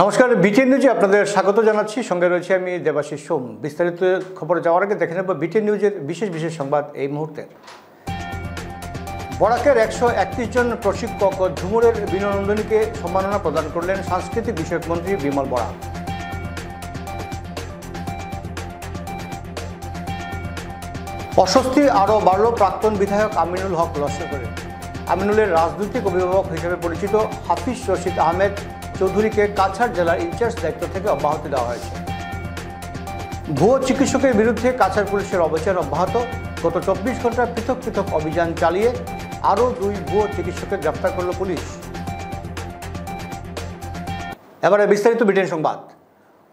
নমস্কার, বিটিএন নিউজে আপনাদের স্বাগত জানাচ্ছি। সঙ্গে রয়েছে আমি দেবাশিস সোম। বিস্তারিত খবরে যাওয়ার আগে দেখে নেব বিটিএন নিউজের বিশেষ সংবাদ এই মুহূর্তে। বরাকের 131 জন প্রশিক্ষক ও ঝুমুরের বিনোদনীকে সম্মাননা প্রদান করলেন সাংস্কৃতিক বিষয়ক মন্ত্রী বিমল বরা। অস্বস্তি আরও বাড়ল প্রাক্তন বিধায়ক আমিনুল হক লস্করের। আমিনুলের রাজনৈতিক অভিভাবক হিসেবে পরিচিত হাফিজ রশিদ আহমেদ চৌধুরীকে কাছাড় জেলার ইনচার্জ দায়িত্ব থেকে অব্যাহতি দেওয়া হয়েছে। ভুয়ো চিকিৎসকের বিরুদ্ধে কাছাড় পুলিশের অভিযান অব্যাহত। গত 24 ঘন্টায় পৃথক অভিযান চালিয়ে আরও 2 ভুয়ো চিকিৎসককে গ্রেফতার করল পুলিশ। এবারে বিস্তারিত বিটিএন সংবাদ।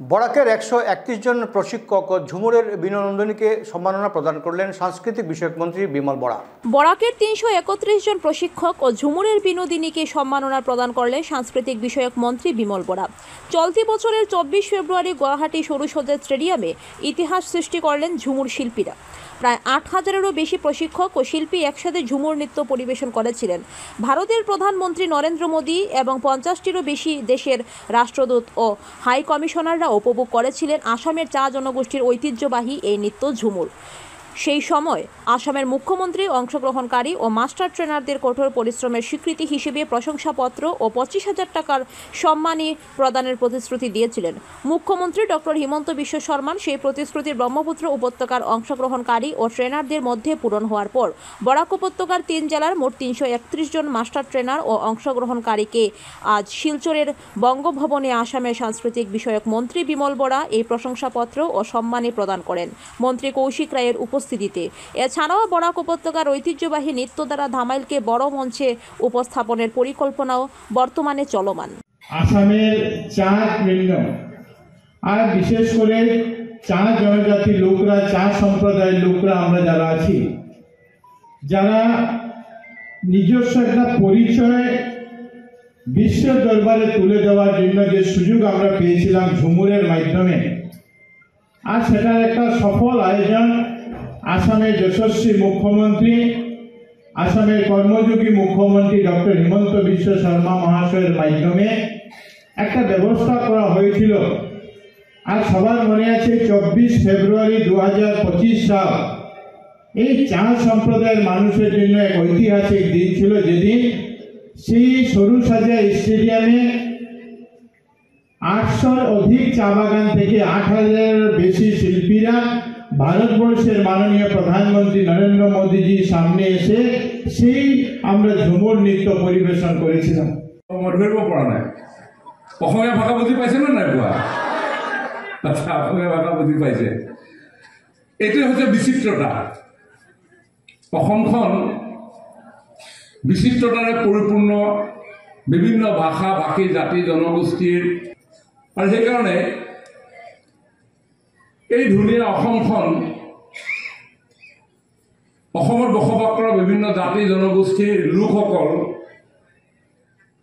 বরাকের 131 জন প্রশিক্ষক ও ঝুমুরের বিনোদনীকে সম্মাননা প্রদান করলেন সাংস্কৃতিক বিষয়ক মন্ত্রী বিমল বরা। বরাকের 331 জন প্রশিক্ষক ও ঝুমুরের বিনোদিনীকে সম্মাননা প্রদান করলেন সাংস্কৃতিক বিষয়ক মন্ত্রী বিমল বরা। চলতি বছরের 24 ফেব্রুয়ারি গুয়াহাটি সরুসজ্জা স্টেডিয়ামে ইতিহাস সৃষ্টি করলেন ঝুমুর শিল্পীরা। প্রায় 8000-এরও বেশি প্রশিক্ষক ও শিল্পী একসাথে ঝুমুর নৃত্য পরিবেশন করেছিলেন। ভারতের প্রধানমন্ত্রী নরেন্দ্র মোদী এবং 50টিরও বেশি দেশের রাষ্ট্রদূত ও হাই কমিশনাররা উপভোগ করেছিলেন আসামের চা জনগোষ্ঠীর ঐতিহ্যবাহী এই নৃত্য ঝুমুর। সেই সময় আসামের মুখ্যমন্ত্রী অংশগ্রহণকারী ও মাস্টার ট্রেনারদের কঠোর পরিশ্রমের স্বীকৃতি হিসেবে প্রশংসাপত্র ও 25,000 টাকার সম্মানী প্রদানের প্রতিশ্রুতি দিয়েছিলেন। মুখ্যমন্ত্রী ডক্টর হিমন্ত বিশ্ব শর্মা সেই প্রতিশ্রুতির ব্রহ্মপুত্র উপত্যকার অংশগ্রহণকারী ও ট্রেনারদের মধ্যে পূরণ হওয়ার পর বরাক উপত্যকার 3 জেলার মোট 331 জন মাস্টার ট্রেনার ও অংশগ্রহণকারীকে আজ শিলচরের বঙ্গভবনে আসামের সাংস্কৃতিক বিষয়ক মন্ত্রী বিমল বরা এই প্রশংসাপত্র ও সম্মানী প্রদান করেন মন্ত্রী কৌশিক রায়ের উপস্থিতিতে। এছাড়াও বরাক উপত্যকার ঐতিহ্যবাহী নৃত্য দ্বারা ধামাইলকে বড় মঞ্চে উপস্থাপনের পরিকল্পনাও বর্তমানে চলমান। আসামের চা কেন্দ্র আর বিশেষ করে চা জনজাতি লোকরা, চা সম্প্রদায়ের লোকরা আমরা যারা আছি, যারা নিজস্ব একটা পরিচয় বিশ্ব দরবারে তুলে দেওয়ার জন্য যে সুযোগ আমরা পেয়েছিলাম ঝুমুরের মাধ্যমে, আর সেটার একটা সফল আয়োজন আসামের যশস্বী মুখ্যমন্ত্রী, আসামের কর্মযোগী মুখ্যমন্ত্রী ডক্টর হিমন্ত বিশ্ব শর্মা মহাশয়ের মাধ্যমে একটা ব্যবস্থা করা হয়েছিল। আর সবার মনে আছে 24 ফেব্রুয়ারি 2025 সাল এই চা সম্প্রদায়ের মানুষের জন্য এক ঐতিহাসিক দিন ছিল, যেদিন সেই সরুসজ্জা স্টেডিয়ামে 800-র অধিক চা বাগান থেকে 8,000-এর বেশি শিল্পীরা ভারতবর্ষের মাননীয় প্রধানমন্ত্রী নরেন্দ্র মোদীজির সামনে এসে সেই আমরা ঝুমুর নৃত্য পরিবেশন করেছিলাম। ধৰিব পৰা নাই। অসমীয়া ভাষা বুজি পাইছে নে নাই পোৱা? আচ্ছা, অসমীয়া ভাষা বুজি পাইছে। এইটোৱে হৈছে বিচিত্ৰতা। অসমখন বিচিত্ৰতাৰে পৰিপূৰ্ণ, বিভিন্ন ভাষা ভাষী জাতি জনগোষ্ঠীৰ, আৰু সেইকাৰণে এই ধুনীয়া অসমখন অসমত বসবাস কৰা বিভিন্ন জাতি জনগোষ্ঠীৰ লোকসকল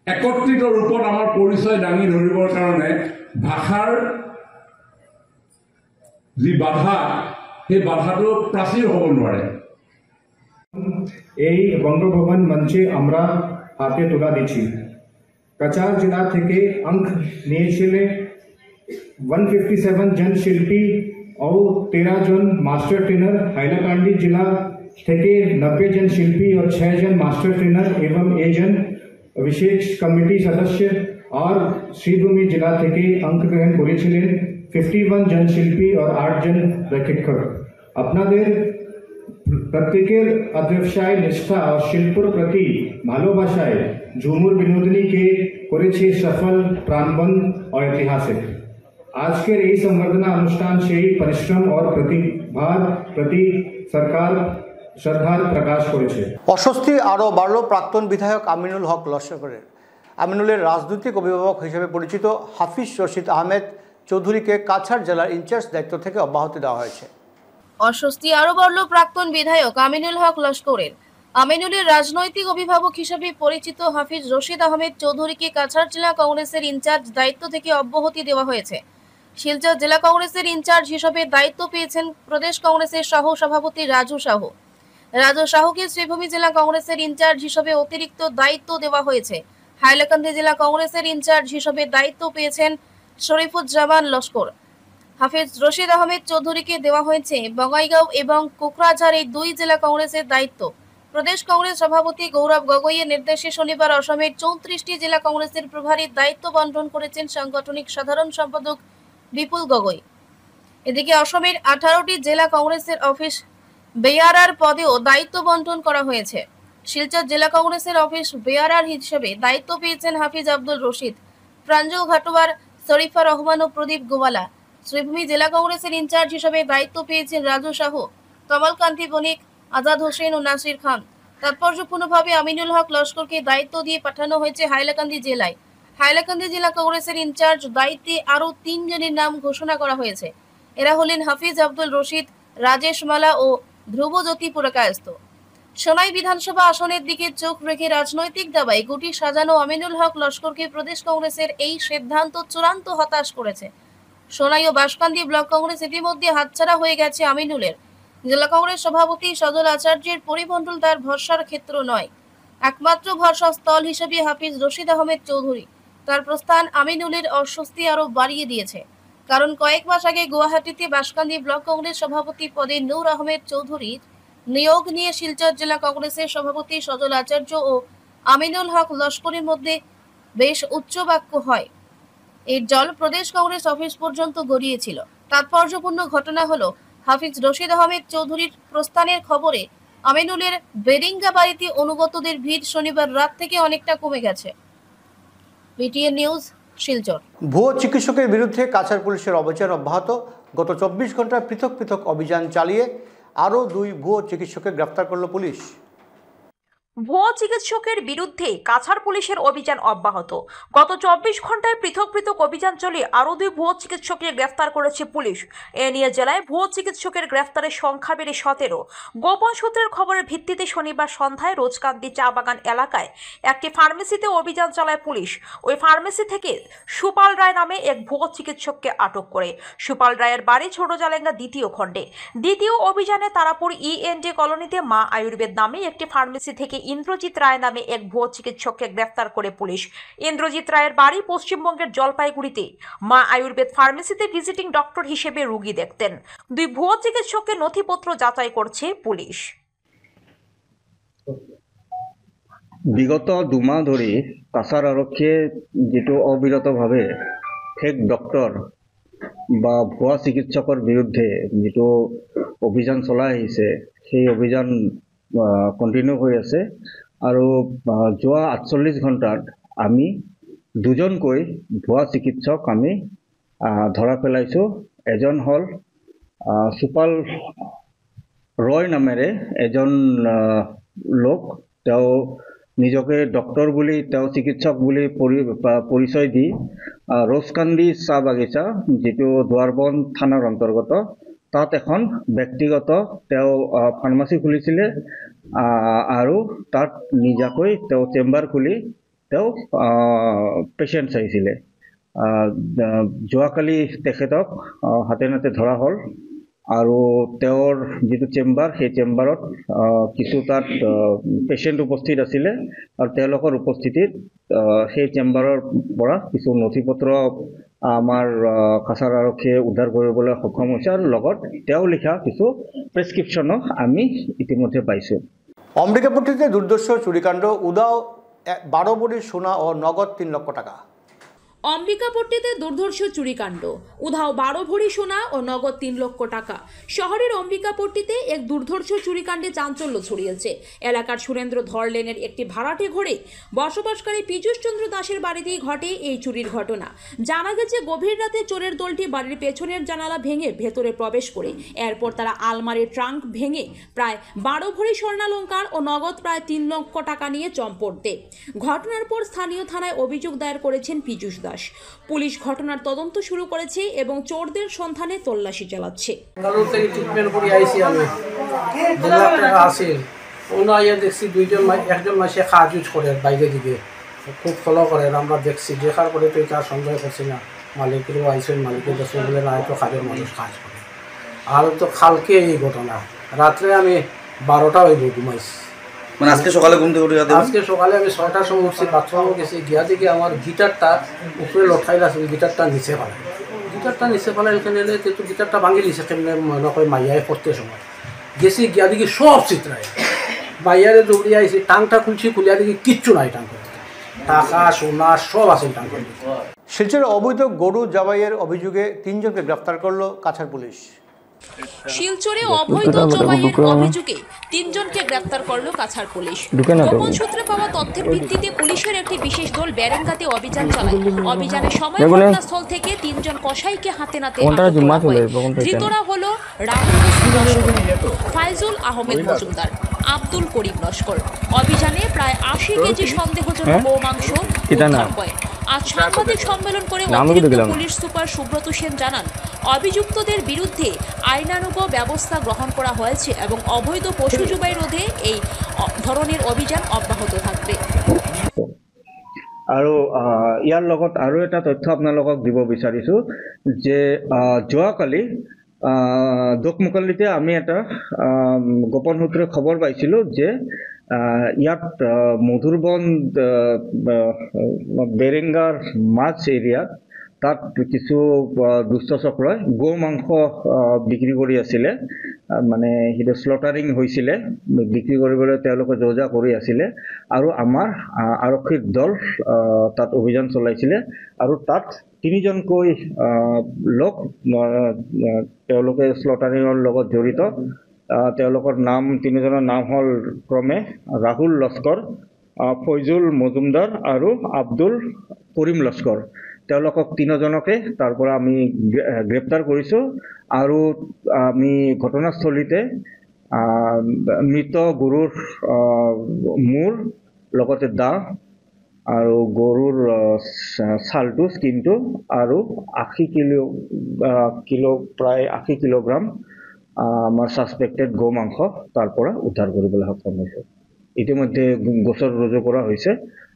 একত্ৰিত ৰূপত আমাৰ পৰিচয় দাঙি ধৰিবৰ কাৰণে ভাষাৰ যি বাধা, সেই বাধাটো প্ৰাচীৰ হ'ব নোৱাৰে। এই বঙ্গভবন মঞ্চে আমরা হাতে তোলা দিচ্ছি। কাছাড় জেলা থেকে অঙ্ক নিয়েছিলেন 157 জন শিল্পী और 13 जन मास्टर ट्रेनर। हाइलाकांडी जिला থেকে 90 जन शिल्पी और 6 जन मास्टर ट्रेनर एवं 1 जन विशेष कमिटी सदस्य और श्रीभूमि जिला থেকে अंक ग्रहण করেছিলেন 51 जन शिल्पी और 8 जन প্রশিক্ষক। আপনাদের প্রত্যেকের অধ্যবসায়, নিষ্ঠা और শিল্পের প্রতি ভালোবাসায় ঝুমুর বিনোদনীকে করেছে সফল, প্রাণবন্ত और ऐतिहासिक। আজকের এই সংবর্ধনা অনুষ্ঠান সেই পরিশ্রম ও প্রতিভার প্রতি সরকার শ্রদ্ধার প্রকাশ করেছে। অস্বস্তি আরও বাড়ল প্রাক্তন বিধায়ক আমিনুল হক লস্করের। আমিনুলের রাজনৈতিক অভিভাবক হিসেবে পরিচিত হাফিজ রশিদ আহমেদ চৌধুরীকে কাছাড় জেলার ইনচার্জ দায়িত্ব থেকে অব্যাহতি দেওয়া হয়েছে। অস্বস্তি আরও বাড়ল প্রাক্তন বিধায়ক আমিনুল হক লস্করের। আমিনুলের রাজনৈতিক অভিভাবক হিসেবে পরিচিত হাফিজ রশিদ আহমেদ চৌধুরীকে কাছাড় জেলা কংগ্রেসের ইনচার্জ দায়িত্ব থেকে অব্যাহতি দেওয়া হয়েছে। শিলচর জেলা কংগ্রেসের ইনচার্জ হিসেবে দায়িত্ব পেয়েছেন প্রদেশ কংগ্রেসের সহ সভাপতি রাজু সাহু। রাজু সাহুকে শ্রীভূমি জেলা কংগ্রেসের ইনচার্জ হিসেবে অতিরিক্ত দায়িত্ব দেওয়া হয়েছে। হাইলাকান্দি জেলা কংগ্রেসের ইনচার্জ হিসেবে দায়িত্ব পেয়েছেন শরীফুজ্জামান লস্কর। হাফিজ রশিদ আহমেদ চৌধুরীকে দেওয়া হয়েছে বঙ্গাইগাঁও এবং কোকরাঝাড় এই দুই জেলা কংগ্রেসের দায়িত্ব। প্রদেশ কংগ্রেস সভাপতি গৌরব গগৈয়ের নির্দেশে শনিবার অসমের 34টি জেলা কংগ্রেসের প্রভারীর দায়িত্ব বন্টন করেছেন সাংগঠনিক সাধারণ সম্পাদক বিপুল গগৈ। এদিকে অসমের 18টি জেলা কংগ্রেসের অফিস বেয়ারার পদেও দায়িত্ব বন্টন করা হয়েছে। শিলচর জেলা কংগ্রেসের অফিস বেয়ারার হিসেবে দায়িত্ব পেয়েছেন হাফিজ আব্দুল রশিদ, প্রাঞ্জল ঘাটোয়ার, শরীফা রহমান ও প্রদীপ গোয়ালা। শ্রীভূমি জেলা কংগ্রেসের ইনচার্জ হিসেবে দায়িত্ব পেয়েছেন রাজু সাহু, কমলকান্তি বণিক, আজাদ হোসেন ও নাসির খান। তাৎপর্যপূর্ণভাবে আমিনুল হক লস্করকে দায়িত্ব দিয়ে পাঠানো হয়েছে হাইলাকান্দি জেলায়। হাইলাকান্দি জেলা কংগ্রেসের ইনচার্জ দায়িত্বে আরও 3 জনের নাম ঘোষণা করা হয়েছে। এরা হলেন হাফিজ আব্দুল রশিদ, রাজেশ মালা ও ধ্রুবজ্যোতি পুরকায়স্থ। সোনাই বিধানসভা আসনের দিকে চোখ রেখে রাজনৈতিক দাবায় গুটি সাজানো আমিনুল হক লস্করকে প্রদেশ কংগ্রেসের এই সিদ্ধান্ত চূড়ান্ত হতাশ করেছে। সোনাই ও বাঁশকান্দি ব্লক কংগ্রেস ইতিমধ্যে হাতছাড়া হয়ে গেছে আমিনুলের। জেলা কংগ্রেস সভাপতি সজল আচার্যের পরিমণ্ডল তার ভরসার ক্ষেত্র নয়, একমাত্র ভরসা স্থল হিসেবে হাফিজ রশিদ আহমেদ চৌধুরী। তার প্রস্থান আমিনুলের অস্বস্তি আরও বাড়িয়ে দিয়েছে, কারণ কয়েক মাস আগে গুয়াহাটিতে বাঁশকান্দি ব্লক কংগ্রেস সভাপতি পদে নূর আহমেদ চৌধুরীর নিয়োগ নিয়ে শিলচর জেলা কংগ্রেসের সভাপতি সজল আচার্য ও আমিনুল হক লস্করের মধ্যে বেশ উচ্চবাক্য হয়। এর জল প্রদেশ কংগ্রেস অফিস পর্যন্ত গড়িয়েছিল। তাৎপর্যপূর্ণ ঘটনা হলো হাফিজ রশিদ আহমেদ চৌধুরীর প্রস্থানের খবরে আমিনুলের বেরিঙ্গা বাড়িতে অনুগতদের ভিড় শনিবার রাত থেকে অনেকটা কমে গেছে। BTN news, Silchar. ভুয়ো চিকিৎসকের বিরুদ্ধে কাছাড় পুলিশের অভিযান অব্যাহত। গত 24 ঘন্টায় পৃথক পৃথক অভিযান চালিয়ে আরও 2 ভুয়ো চিকিৎসককে গ্রেফতার করল পুলিশ। ভুয়ো চিকিৎসকের বিরুদ্ধে কাছাড় পুলিশের অভিযান অব্যাহত। গত 24 ঘন্টায় পৃথক পৃথক অভিযান চালিয়ে আরও 2 ভুয়ো চিকিৎসককে গ্রেফতার করেছে পুলিশ। এ নিয়ে জেলায় ভুয়ো চিকিৎসকের গ্রেফতারের সংখ্যা বেড়ে 17। গোপন সূত্রের খবরের ভিত্তিতে শনিবার সন্ধ্যায় রোজকান্দি চা বাগান এলাকায় একটি ফার্মেসিতে অভিযান চালায় পুলিশ। ওই ফার্মেসি থেকে সুপাল রায় নামে এক ভুয়ো চিকিৎসককে আটক করে। সুপাল রায়ের বাড়ি ছোট জালেঙ্গা 2য় খণ্ডে। দ্বিতীয় অভিযানে তারাপুর ইএনডি কলোনিতে মা আয়ুর্বেদ নামে একটি ফার্মেসি থেকে ইন্দ্রজিৎ রায় নামে এক ভুয়ো চিকিৎসককে গ্রেফতার করে পুলিশ। ইন্দ্রজিৎ রায়ের বাড়ি পশ্চিমবঙ্গের জলপাইগুড়িতে। মা আয়ুর্বেদ ফার্মেসিতে ভিজিটিং ডক্টর হিসেবে রোগী দেখতেন। 2 ভুয়ো চিকিৎসককে নথিপত্র যাচাই করছে পুলিশ। বিগত 2 মাহ ধৰি কাছাৰ আৰক্ষীয়ে যিটো অবিৰতভাৱে ফেক ডক্টৰ বা ভুৱা চিকিৎসকৰ বিৰুদ্ধে যিটো অভিযান চলাই আহিছে, সেই অভিযান কণ্টিনিউ হৈ আছে। আৰু যোৱা 48 ঘণ্টাত আমি 2জনকৈ ভুৱা চিকিৎসক আমি ধৰা পেলাইছোঁ। এজন হ'ল সুপাল ৰয় নামেৰে এজন লোক। তেওঁ নিজকে ডক্টৰ বুলি, তেওঁ চিকিৎসক বুলি পৰিচয় দি ৰোজকান্দি চাহ বাগিচা, যিটো দুৱাৰবন থানাৰ অন্তৰ্গত, তাত এখন ব্যক্তিগত তেওঁ ফাৰ্মাচী খুলিছিলে আৰু তাত নিজাকৈ তেওঁ চেম্বাৰ খুলি তেওঁ পেচেণ্ট চাইছিলে। যোৱাকালি তেখেতক হাতে নাতে ধৰা হ'ল আৰু তেওঁৰ যিটো চেম্বাৰ, সেই চেম্বাৰত কিছু তাত পেচেণ্ট উপস্থিত আছিলে আৰু তেওঁলোকৰ উপস্থিতিত সেই চেম্বাৰৰ পৰা কিছু নথিপত্ৰ আমাৰ কাছাৰ আৰক্ষীয়ে উদ্ধাৰ কৰিবলৈ সক্ষম হৈছে আৰু লগত তেওঁ লিখা কিছু প্ৰেছক্ৰিপশ্যনো আমি ইতিমধ্যে পাইছোঁ। অম্বিকাপট্টিতে দুর্ধর্ষ চুরিকাণ্ড, উদাও 12 ভরি সোনা ও নগদ 3 লক্ষ টাকা। অম্বিকাপট্টিতে দুর্ধর্ষ চুরিকাণ্ড, উধাও 12 ভরি সোনা ও নগদ 3 লক্ষ টাকা। শহরের অম্বিকাপট্টিতে এক দুর্ধর্ষ চুরিকাণ্ডে চাঞ্চল্য ছড়িয়েছে। এলাকার সুরেন্দ্র ধর লেনের একটি ভাড়াটে ঘরে বসবাসকারী পীযূষ চন্দ্র দাসের বাড়িতেই ঘটে এই চুরির ঘটনা। জানা গেছে গভীর রাতে চোরের দলটি বাড়ির পেছনের জানালা ভেঙে ভেতরে প্রবেশ করে এরপর তারা আলমারির ট্রাঙ্ক ভেঙে প্রায় 12 ভরি স্বর্ণালঙ্কার ও নগদ প্রায় 3 লক্ষ টাকা নিয়ে চম্পট দেয়। ঘটনার পর স্থানীয় থানায় অভিযোগ দায়ের করেছেন পীযূষ দাস। পুলিশ ঘটনার তদন্ত শুরু করেছে এবং চোরদের সন্ধানে তল্লাশি চালাচ্ছে। বেঙ্গালুরু থেকে ট্রিটমেন্ট করে আইছি আমি, 2 লাখ টাকা আছে। ওনা আইয়া দেখছি একজন মাসে কাজ ইউজ করে বাইরে দিকে, খুব ফলো করে। আমরা দেখছি, দেখার পরে তো এটা সন্দেহ করছি না। মালিকেরও আইসেন, মালিকের দেশে বলে না, হয়তো কাজের মানুষ কাজ করে। আর তো কালকে এই ঘটনা, রাত্রে আমি 12টা হইব ঘুমাইছি, মানে আজকে সকালে ঘুম থেকে উঠে আজকে সকালে আমি 6টার সময় উঠছি, বাথরুমে গেছি, গিয়া দেখি আমার গিটারটা উপরে লটকাই আছে, গিটারটা নিচে ফেলাই এখানে এলে কিন্তু গিটারটা ভাঙি দিয়েছে কেমনে মনে করে মাইয়ায় পড়তে সময় গেছি, গিয়া দেখি সব চিত্রায় মাইয়ারে দৌড়িয়ে আইছি, টাংটা খুলিয়া দেখি কিচ্ছু নাই, টাকা সোনা সব আছে টাঙ্কা। শিলচরে অবৈধ গরু জবাইয়ের অভিযোগে 3 জনকে গ্রেফতার করল কাছাড় পুলিশ। শিলচরে অবৈধ জবাইয়ের অভিযোগে 3 জনকে গ্রেফতার করলো কাছাড় পুলিশ। গোপন সূত্রে পাওয়া তথ্যের ভিত্তিতে পুলিশের একটি বিশেষ দল বেরেঙ্গাতে অভিযান চালায়। অভিযানের সময় ঘটনাস্থল থেকে 3 জন কসাইকে হাতে নাতে ধৃতরা হলো রাহুল ফাইজুল আহমেদ মজুমদার, আব্দুল করিম লস্কর। অভিযানে প্রায় 80 কেজি সন্দেহজনক গোমাংস উদ্ধার হয়। আজ সাংবাদিক সম্মেলন করে পুলিশ সুপার সুব্রত সেন জানান, অভিযুক্তদের বিরুদ্ধে আইনানুগ ব্যবস্থা গ্রহণ করা হয়েছে এবং অবৈধ পশু জবাই রোধে এই ধরনের অভিযান অব্যাহত থাকবে। আৰু ইয়াৰ লগত আৰু এটা তথ্য আপোনালোকক দিব বিচাৰিছোঁ যে যোৱাকালি দোকমুকালিতে আমি এটা গোপন সূত্ৰে খবৰ পাইছিলোঁ যে ইয়াত মধুৰবন বেৰেঙ্গাৰ মাছ এৰিয়াত তাত কিছু দুষ্ট চক্ৰই গো মাংস বিক্ৰী কৰি আছিলে, মানে সেইটো স্লটাৰিং হৈছিলে, বিক্ৰী কৰিবলৈ তেওঁলোকে যোজা কৰি আছিলে আৰু আমাৰ আৰক্ষীৰ দল তাত অভিযান চলাইছিলে আৰু তাত 3 জনকৈ লোক তেওঁলোকে স্লটাৰিঙৰ লগত জড়িত। তেওঁলোকৰ নাম 3 জনৰ নাম হ'ল ক্ৰমে ৰাহুল লস্কৰ, ফৈজুল মজুমদাৰ আৰু আব্দুল করিম লস্কৰ। তেওঁলোকক 3 জনকে তাৰ পৰা আমি গ্ৰেপ্তাৰ কৰিছোঁ আৰু আমি ঘটনাস্থলীতে মৃত গৰুৰ মূৰ লগতে দাহ আৰু গৰুৰ ছালটো স্কিনটো আৰু 80 কিলো প্ৰায় 80 কিলোগ্ৰাম আমাৰ ছাছপেক্টেড গো মাংস তাৰ পৰা উদ্ধাৰ কৰিবলৈ সক্ষম হৈছে। ইতিমধ্যে গোচৰ ৰুজু কৰা হৈছে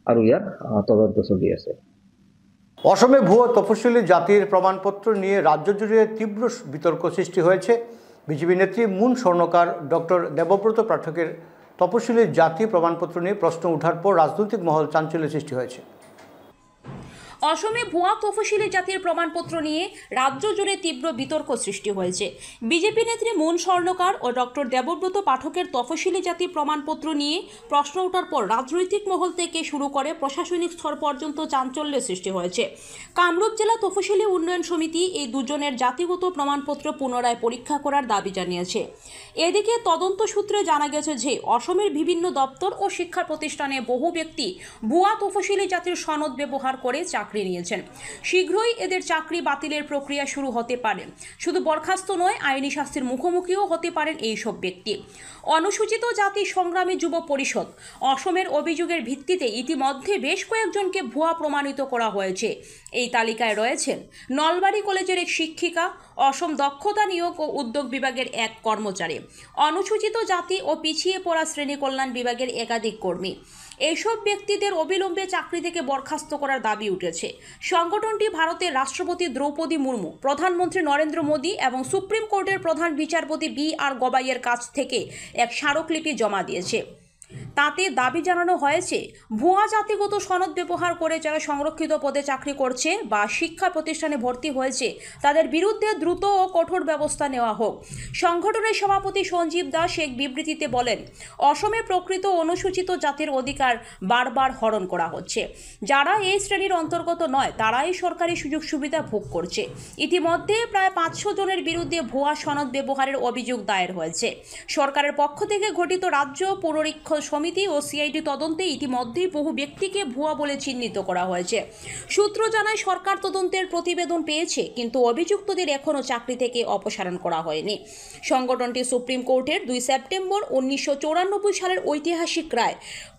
আৰু ইয়াৰ তদন্ত চলি আছে। অসমে ভুয়ো তপশিলি জাতির প্রমাণপত্র নিয়ে রাজ্য জুড়ে তীব্র বিতর্ক সৃষ্টি হয়েছে। বিজেপি নেত্রী মুন স্বর্ণকার ডক্টর দেবব্রত পাঠকের তপশিলি জাতি প্রমাণপত্র নিয়ে প্রশ্ন ওঠার পর রাজনৈতিক মহল চাঞ্চল্য সৃষ্টি হয়েছে। অসমে ভুয়া তফসিলি জাতির প্রমাণপত্র নিয়ে রাজ্য জুড়ে তীব্র বিতর্ক সৃষ্টি হয়েছে। বিজেপি নেত্রী মুন স্বর্ণকার ও ডক্টর দেবব্রত পাঠকের তফসিলি জাতি প্রমাণপত্র নিয়ে প্রশ্ন ওঠার পর রাজনৈতিক মহল থেকে শুরু করে প্রশাসনিক স্তর পর্যন্ত চাঞ্চল্যের সৃষ্টি হয়েছে। কামরূপ জেলা তফসিলি উন্নয়ন সমিতি এই দুজনের জাতিগত প্রমাণপত্র পুনরায় পরীক্ষা করার দাবি জানিয়েছে। এদিকে তদন্ত সূত্রে জানা গেছে যে অসমের বিভিন্ন দপ্তর ও শিক্ষা প্রতিষ্ঠানে বহু ব্যক্তি ভুয়া তফসিলি জাতির সনদ ব্যবহার করে চাকরি নিয়েছেন। শীঘ্রই এদের চাকরি বাতিলের প্রক্রিয়া শুরু হতে পারে। শুধু বরখাস্ত নয়, আইনি শাস্তির মুখোমুখিও হতে পারেন এইসব ব্যক্তি। অনুসূচিত জাতি সংগ্রামী যুব পরিষদ অসমের অভিযোগের ভিত্তিতে ইতিমধ্যে বেশ কয়েকজনকে ভুয়া প্রমাণিত করা হয়েছে। এই তালিকায় রয়েছেন নলবাড়ি কলেজের এক শিক্ষিকা, অসম দক্ষতা নিয়োগ ও উদ্যোগ বিভাগের এক কর্মচারী, অনুসূচিত জাতি ও পিছিয়ে পড়া শ্রেণী কল্যাণ বিভাগের একাধিক কর্মী। এইসব ব্যক্তিদের অবিলম্বে চাকরি থেকে বরখাস্ত করার দাবি উঠেছে। সংগঠনটি ভারতের রাষ্ট্রপতি দ্রৌপদী মুর্মু, প্রধানমন্ত্রী নরেন্দ্র মোদী এবং সুপ্রিম কোর্টের প্রধান বিচারপতি B.R. গবাইয়ের কাছ থেকে এক স্মারকলিপি জমা দিয়েছে। তাতে দাবি জানানো হয়েছে, ভুয়া জাতিগত সনদ ব্যবহার করে যারা সংরক্ষিত পদে চাকরি করছে বা শিক্ষা প্রতিষ্ঠানে ভর্তি হয়েছে তাদের বিরুদ্ধে দ্রুত ও কঠোর ব্যবস্থা নেওয়া হোক। সংগঠনের সভাপতি সঞ্জীব দাস এক বিবৃতিতে বলেন, অসমে প্রকৃত অনুসূচিত জাতির অধিকার বারবার হরণ করা হচ্ছে। যারা এই শ্রেণীর অন্তর্গত নয় তারাই সরকারি সুযোগ সুবিধা ভোগ করছে। ইতিমধ্যে প্রায় 500 জনের বিরুদ্ধে ভুয়া সনদ ব্যবহারের অভিযোগ দায়ের হয়েছে। সরকারের পক্ষ থেকে গঠিত রাজ্য পুনরীক্ষণ সমিতি ও সিআইডি তদন্তে ইতিমধ্যেই বহু ব্যক্তিকে ভুয়া বলে চিহ্নিত করা হয়েছে। সূত্র জানায়, সরকার তদন্তের প্রতিবেদন পেয়েছে, কিন্তু অভিযুক্তদের এখনও চাকরি থেকে অপসারণ করা হয়নি। সংগঠনটি সুপ্রিম কোর্টের 2 সেপ্টেম্বর 1994 সালের ঐতিহাসিক রায়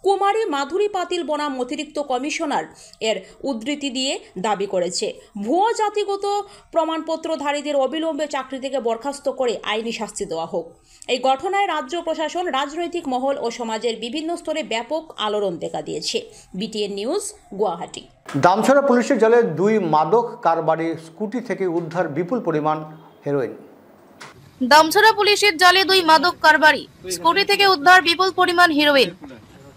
কুমারী মাধুরী পাতিল বনাম অতিরিক্ত কমিশনার এর উদ্ধৃতি দিয়ে দাবি করেছে, ভুয়া জাতিগত প্রমাণপত্রধারীদের অবিলম্বে চাকরি থেকে বরখাস্ত করে আইনি শাস্তি দেওয়া হোক। এই ঘটনায় রাজ্য প্রশাসন, রাজনৈতিক মহল ও সমাজের বিভিন্ন স্তরে ব্যাপক আলোড়ন দেখা দিয়েছে। BTN news, Guwahati. দামছড়া পুলিশের জালে 2 মাদক কারবারি স্কুটি থেকে উদ্ধার বিপুল পরিমাণ হেরোইন। দামছড়া পুলিশের জালে 2 মাদক কারবারি, স্কুটি থেকে উদ্ধার বিপুল পরিমাণ হেরোইন।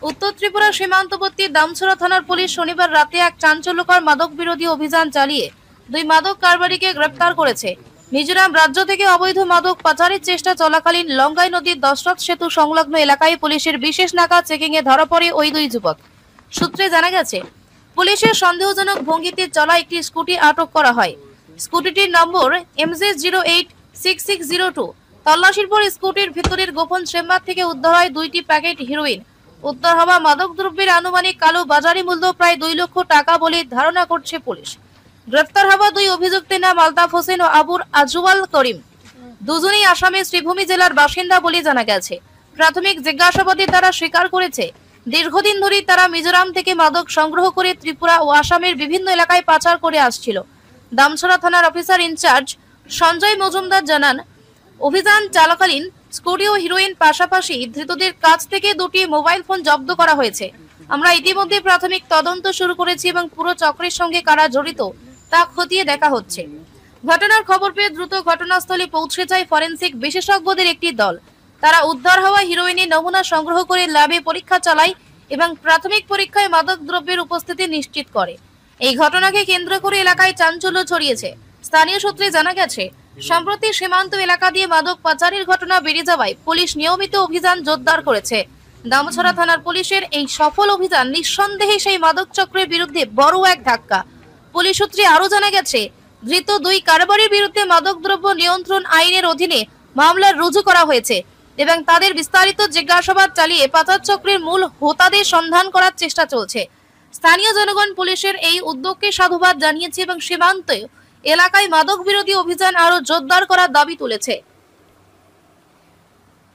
উত্তর ত্রিপুরা সীমান্তবর্তী দামছড়া থানার পুলিশ শনিবার রাতে এক চাঞ্চল্যকর মাদক বিরোধী অভিযান চালিয়ে 2 মাদক কারবারিকে গ্রেপ্তার করেছে। মিজোরাম রাজ্য থেকে অবৈধ মাদক পাচারের চেষ্টা চলাকালীন লঙ্গাই নদীর দশরথ সেতু সংলগ্ন এলাকায় পুলিশের বিশেষ নাকা চেকিং এ ধরা পড়ে ওই 2 যুবক। সূত্রে জানা গেছে, পুলিশের সন্দেহজনক ভঙ্গিতে চলা একটি স্কুটি আটক করা হয়। স্কুটিটির নম্বর MZ086602। তল্লাশির পর স্কুটির ভিতরের গোপন চেম্বার থেকে উদ্ধার হয় 2টি প্যাকেট হেরোইন। উদ্ধার হওয়া মাদক দ্রব্যের আনুমানিক কালো বাজারি মূল্য প্রায় 2 লক্ষ টাকা বলে ধারণা করছে পুলিশ। গ্রেফতার হওয়া 2 অভিযুক্তের নাম আলতাফ হোসেন ও আবুর আজওয়াল করিম। দুজনেই আসামের শ্রীভূমি জেলার বাসিন্দা বলে জানা গেছে। প্রাথমিক জিজ্ঞাসাবাদে তারা স্বীকার করেছে, দীর্ঘদিন ধরে তারা মিজোরাম থেকে মাদক সংগ্রহ করে ত্রিপুরা ও আসামের বিভিন্ন এলাকায় পাচার করে আসছিল। দামছড়া থানার অফিসার ইনচার্জ সঞ্জয় মজুমদার জানান, অভিযান চলাকালীন স্কুটি ও হিরোইন পাশাপাশি ধৃতদের কাছ থেকে 2টি মোবাইল ফোন জব্দ করা হয়েছে। আমরা ইতিমধ্যে প্রাথমিক তদন্ত শুরু করেছি এবং পুরো চক্রের সঙ্গে কারা জড়িত তা খতিয়ে দেখা হচ্ছে। ঘটনার খবর পেয়ে দ্রুত ঘটনাস্থলে পৌঁছে যায় ফরেনসিক বিশেষজ্ঞদের একটি দল। তারা উদ্ধার হওয়া হিরোইনের নমুনা সংগ্রহ করে ল্যাবে পরীক্ষা চালায় এবং প্রাথমিক পরীক্ষায় মাদক দ্রব্যের উপস্থিতি নিশ্চিত করে। এই ঘটনাকে কেন্দ্র করে এলাকায় চাঞ্চল্য ছড়িয়েছে। স্থানীয় সূত্রে জানা গেছে, সম্প্রতি সীমান্ত এলাকা দিয়ে মাদক পাচারের ঘটনা বেড়ে যাওয়ায় পুলিশ নিয়মিত অভিযান জোরদার করেছে। দামছড়া থানার পুলিশের এই সফল অভিযান নিঃসন্দেহে সেই মাদক চক্রের বিরুদ্ধে বড় এক ধাক্কা। পুলিশ সূত্রে আরো জানা গেছে, ধৃত 2 কারবারির বিরুদ্ধে মাদকদ্রব্য নিয়ন্ত্রণ আইনের অধীনে মামলা রুজু করা হয়েছে এবং তাদের বিস্তারিত জিজ্ঞাসাবাদ চালিয়ে পাচার চক্রের মূল হোতাদের সন্ধান করার চেষ্টা চলছে। স্থানীয় জনগণ পুলিশের এই উদ্যোগকে সাধুবাদ জানিয়েছে এবং সীমান্ত এলাকায় মাদক বিরোধী অভিযান আরো জোরদার করার দাবি তুলেছে।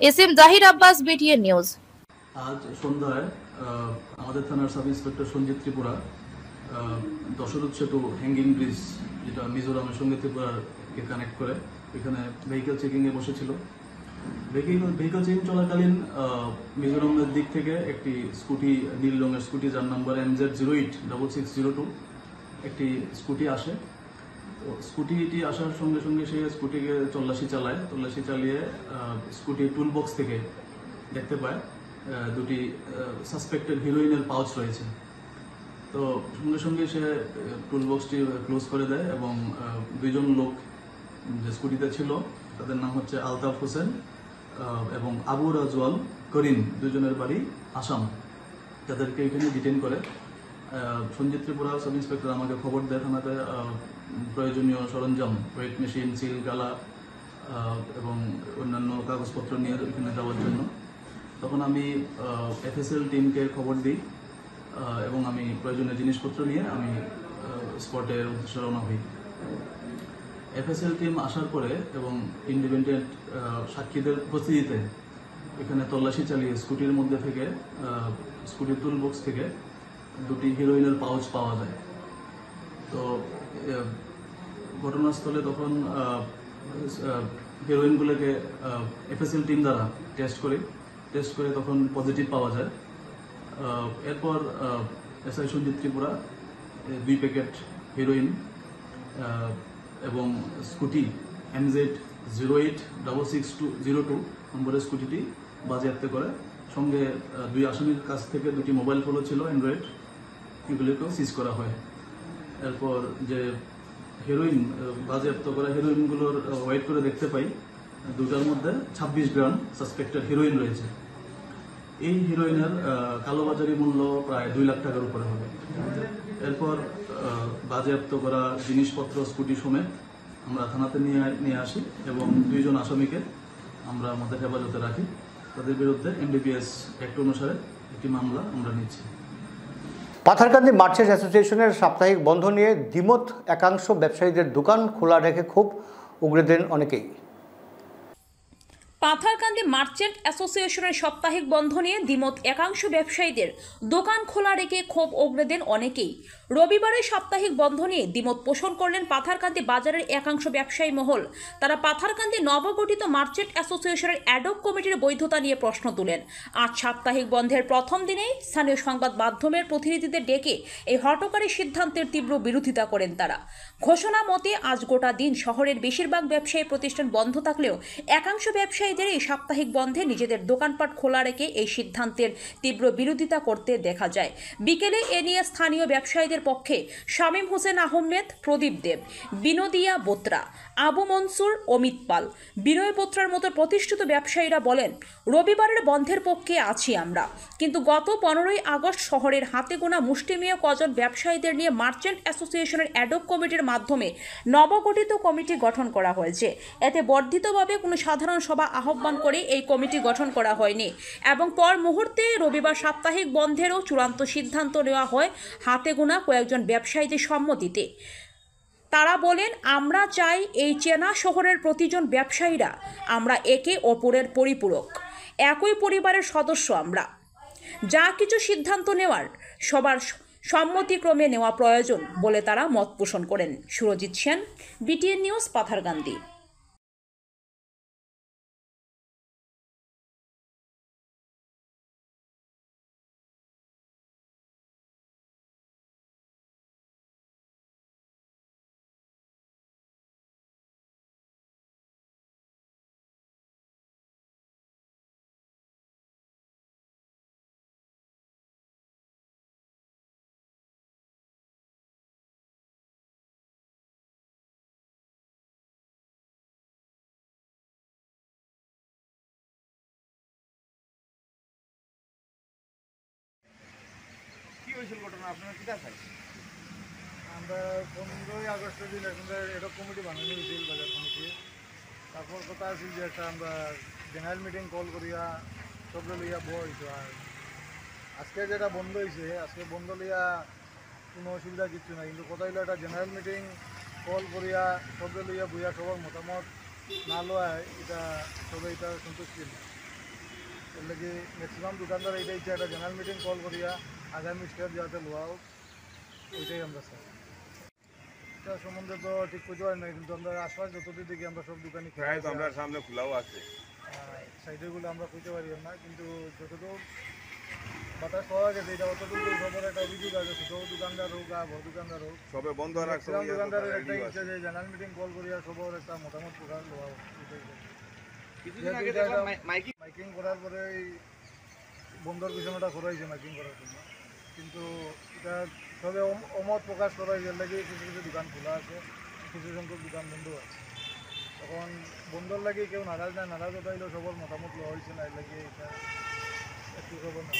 এসএম জাহির আব্বাস, বিটিএন নিউজ। আজ সন্ধ্যায় আমাদের থানার সাব ইন্সপেক্টর সঞ্জিত ত্রিপুরা দশরথ সেতু হ্যাঙ্গিং ব্রিজ, যেটা মিজোরামের সঙ্গে ত্রিপুরাকে কানেক্ট করে, এখানে ভেহিকেল চেকিংয়ে বসেছিল। ভেহিকেল চেকিং চলাকালীন মিজোরামের দিক থেকে একটি স্কুটি, নীল রঙের স্কুটি যার নাম্বার MZ086602, একটি স্কুটি আসে। স্কুটিটি আসার সঙ্গে সঙ্গে সে স্কুটিকে তল্লাশি চালিয়ে স্কুটির টুল বক্স থেকে দেখতে পায় 2টি সাসপেক্টেড হিরোইনের পাউচ রয়েছে। তো সঙ্গে সঙ্গে সে টুল বক্সটি ক্লোজ করে দেয় এবং 2 জন লোক যে স্কুটিতে ছিল তাদের নাম হচ্ছে আলতাফ হোসেন এবং আবুর আজওয়াল করিম, 2 জনের বাড়ি আসাম, তাদেরকে এখানে ডিটেইন করে। সঞ্জিত ত্রিপুরা সাব ইন্সপেক্টর আমাকে খবর দেয় থানাতে প্রয়োজনীয় সরঞ্জাম, ওয়েট মেশিন, সিল, গালা এবং অন্যান্য কাগজপত্র নিয়ে এখানে যাওয়ার জন্য। তখন আমি FSL টিমকে খবর দিই এবং আমি প্রয়োজনীয় জিনিসপত্র নিয়ে আমি স্পটের উদ্দেশ্যে রওনা হই। FSL টিম আসার পরে এবং ইন্ডিপেন্ডেন্ট সাক্ষীদের উপস্থিতিতে এখানে তল্লাশি চালিয়ে স্কুটির মধ্যে থেকে, স্কুটির টুল বক্স থেকে 2টি হিরোইনের পাউচ পাওয়া যায়। তো ঘটনাস্থলে তখন হিরোইনগুলোকে FSL টিম দ্বারা টেস্ট করে তখন পজিটিভ পাওয়া যায়। এরপর SI Sanjit Tripura 2 packet heroine এবং স্কুটি MZ086602 নম্বরের স্কুটিটি বাজেয়াপ্ত করে। সঙ্গে 2 আসামির কাছ থেকে 2টি মোবাইল ফোনও ছিল অ্যান্ড্রয়েড, এগুলিকেও সিজ করা হয়। এরপর যে হেরোইন বাজেয়াপ্ত করা হেরোইনগুলোর ওয়েট করে দেখতে পাই 2টার মধ্যে 26 গ্রাম সাসপেক্টেড হিরোইন রয়েছে। এই হিরোইনের কালোবাজারি মূল্য প্রায় 2 লাখ টাকার উপরে হবে। এরপর বাজেয়াপ্ত করা জিনিসপত্র স্কুটি সমেত আমরা থানাতে নিয়ে আসি এবং 2 জন আসামিকে আমরা আমাদের হেফাজতে রাখি। তাদের বিরুদ্ধে NDPS অ্যাক্ট অনুসারে একটি মামলা আমরা নিচ্ছি। পাথারকান্দি মার্চেন্টস অ্যাসোসিয়েশনের সাপ্তাহিক বন্ধ নিয়ে দ্বিমত একাংশ ব্যবসায়ীদের দোকান খোলা রেখে খুব উগরে দেন অনেকেই। পাথারকান্দি মার্চেন্ট অ্যাসোসিয়েশনের সাপ্তাহিক বন্ধ নিয়ে দ্বিমত একাংশ ব্যবসায়ীদের। দোকান খোলা রেখে ক্ষোভ উগরে দেন অনেকেই। রবিবারের সাপ্তাহিক বন্ধ নিয়ে দ্বিমত পোষণ করলেন পাথারকান্দি বাজারের একাংশ ব্যবসায়ী মহল। তারা পাথারকান্দি নবগঠিত মার্চেন্ট অ্যাসোসিয়েশনের অ্যাডহক কমিটির বৈধতা নিয়ে প্রশ্ন তোলেন। আজ সাপ্তাহিক বন্ধের প্রথম দিনেই স্থানীয় সংবাদ মাধ্যমের প্রতিনিধিদের ডেকে এই হঠকারী সিদ্ধান্তের তীব্র বিরোধিতা করেন তারা। ঘোষণা মতে আজ গোটা দিন শহরের বেশিরভাগ ব্যবসায়ী প্রতিষ্ঠান বন্ধ থাকলেও একাংশ ব্যবসায়ীদের এই সাপ্তাহিক বন্ধে নিজেদের দোকানপাট খোলা রেখে এই সিদ্ধান্তের তীব্র বিরোধিতা করতে দেখা যায়। বিকেলে এ নিয়ে স্থানীয় ব্যবসায়ীদের পক্ষে শামীম হোসেন আহমেদ, প্রদীপ দেব, বিনোদিয়া বোত্রা, আবু মনসুর, অমিত পাল, বিনয় বোত্রার মতো প্রতিষ্ঠিত ব্যবসায়ীরা বলেন, রবিবারের বন্ধের পক্ষে আছি আমরা, কিন্তু গত 15ই আগস্ট শহরের হাতে গোনা মুষ্টিমেয় কজন ব্যবসায়ীদের নিয়ে মার্চেন্ট অ্যাসোসিয়েশনের অ্যাডহক কমিটির মাধ্যমে নবগঠিত কমিটি গঠন করা হয়েছে। এতে বর্ধিতভাবে কোনো সাধারণ সভা আহ্বান করে এই কমিটি গঠন করা হয়নি এবং পর মুহূর্তে রবিবার সাপ্তাহিক বন্ধেরও চূড়ান্ত সিদ্ধান্ত নেওয়া হয় হাতে গোনা কয়েকজন ব্যবসায়ীদের সম্মতিতে। তারা বলেন, আমরা চাই এই চেনা শহরের প্রতিজন ব্যবসায়ীরা আমরা একে অপরের পরিপূরক, একই পরিবারের সদস্য। আমরা যা কিছু সিদ্ধান্ত নেওয়ার সবার সম্মতিক্রমে নেওয়া প্রয়োজন বলে তারা মত পোষণ করেন। Surajit Sen, BTN news, Patharkandi. আমরা 15ই আগস্টের দিন এডহক কমিটি বানানো হয়েছিল, বাজার কমিটি। তারপর কথা আছিল যে একটা আমরা জেনারেল মিটিং কল করিয়া সবরে লইয়া বইতো। আর আজকে যেটা বন্ধ হয়েছে, আজকে বন্ধ লইয়া কোনো অসুবিধা কিছু না, কিন্তু কথা হইলো একটা জেনারেল মিটিং কল করিয়া সবরে লইয়া বইয়া সবার মতামত না লওয়ায় এটা সবে এটা সন্তুষ্টি না। এর লাগে ম্যাক্সিমাম দোকানদার এইটা ইচ্ছা একটা জেনারেল মিটিং কল করিয়া আগামী স্টেপ যাতে লওয়া হোক, ওইটাই আমরা চাই। এটা সম্বন্ধে তো ঠিক করতে পারি না, কিন্তু আমরা আশপাশ যতদূর দেখি আমরা সব দোকানই আমরা সামনে খোলাও আছে, সাইডেগুলো আমরা কইতে পারি না, কিন্তু যতদূর বাতাস পাওয়া গেছে এটা অতটুকু সবার একটা অভিযোগ আছে। ছোট দোকানদার হোক আর বড় দোকানদার হোক, সবে বন্ধ রাখছে। দোকানদারের একটা ইচ্ছা যে জেনারেল মিটিং কল করিয়া সবার একটা মতামত প্রকাশ লওয়া হোক। মাইকিং করার পরে বন্ধর পিছনেটা করাইছে মাইকিং করার জন্য, কিন্তু এটা সবে অমত প্রকাশ করা হয়েছে লাগে কিছু কিছু দোকান খোলা আছে, কিছু সংখ্যক দোকান বন্ধ আছে। তখন বন্ধর লাগে কেউ নারাজ না, নারাজ হইলেও সবার মতামত লওয়া হয়েছে না, এর লাগে এটা একটু খবর না।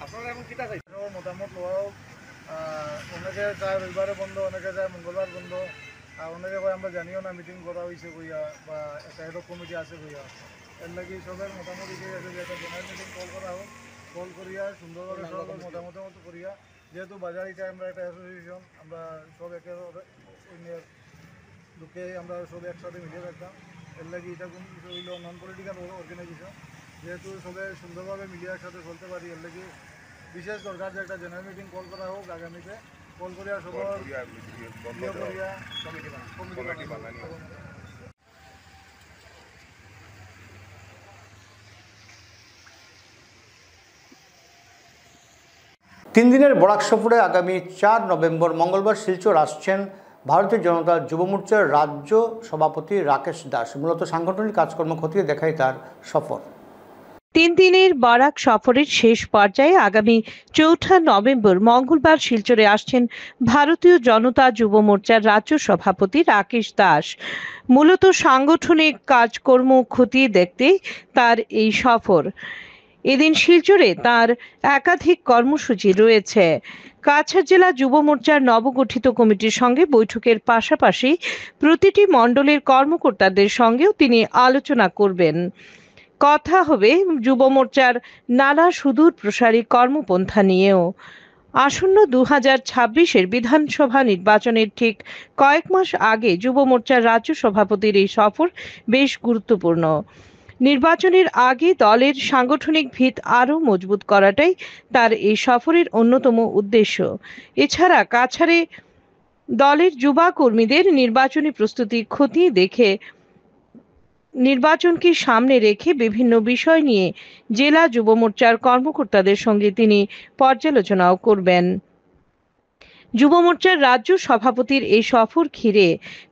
আপনারা এখন কিটা চাই সবার মতামত লওয়া হোক। অনেকে চায় রবিবারে বন্ধ, অনেকে চায় মঙ্গলবার বন্ধ, আর অনেকে কয় আমরা জানিও না মিটিং করা হয়েছে কইয়া বা একটা এডহক কমিটি আছে কইয়া। এর লাগে সবের মতামত এটাই আছে যে একটা জেনারেল মিটিং কল করা হোক, কল করিয়া সুন্দরভাবে সবার মতামত মতো করিয়া, যেহেতু বাজার এটা আমরা একটা অ্যাসোসিয়েশন, আমরা সব একে লোকে আমরা সব একসাথে মিলিয়ে রাখতাম। এর লাগে এটা কোন কিছু হইল নন পলিটিক্যাল অর্গানাইজেশন, যেহেতু সবাই সুন্দরভাবে মিলিয়ে একসাথে চলতে পারি, এর লাগে বিশেষ দরকার যে একটা জেনারেল মিটিং কল করা হোক আগামীতে, কল করিয়া সবার করিয়া কমিটি বানানো। 3 দিনের বরাক সফরে আগামী 4 নভেম্বর মঙ্গলবার শিলচর আসছেন ভারতীয় জনতা যুব মোর্চার রাজ্য সভাপতি রাকেশ দাস। মূলত সাংগঠনিক কাজকর্ম খতিয়ে দেখায় তার সফর। 3 দিনের বরাক সফরের শেষ পর্যায়ে আগামী 4 নভেম্বর মঙ্গলবার শিলচরে আসছেন ভারতীয় জনতা যুব মোর্চার রাজ্য সভাপতি রাকেশ দাস। মূলত সাংগঠনিক কাজকর্ম খতিয়ে দেখতে তার এই সফর। এদিন শিলচরে তার একাধিক কর্মসূচি রয়েছে। কাছাড় জেলা যুব মোর্চার নবগঠিত কমিটির সঙ্গে বৈঠকের পাশাপাশি প্রতিটি মণ্ডলের কর্মকর্তাদের সঙ্গেও তিনি আলোচনা করবেন। কথা হবে যুব মোর্চার নানা সুদূর প্রসারী কর্মপন্থা নিয়েও। আসন্ন 2026-এর বিধানসভা নির্বাচনের ঠিক কয়েক মাস আগে যুব মোর্চার রাজ্য সভাপতির এই সফর বেশ গুরুত্বপূর্ণ। নির্বাচনের আগে দলের সাংগঠনিক ভিত আরও মজবুত করাটাই তার এই সফরের অন্যতম উদ্দেশ্য। এছাড়া কাছাড়ে দলের যুবা কর্মীদের নির্বাচনী প্রস্তুতি খতিয়ে দেখে নির্বাচনকে সামনে রেখে বিভিন্ন বিষয় নিয়ে জেলা যুব মোর্চার কর্মকর্তাদের সঙ্গে তিনি পর্যালোচনাও করবেন। যুব মোর্চার রাজ্য সভাপতির এই সফর ঘিরে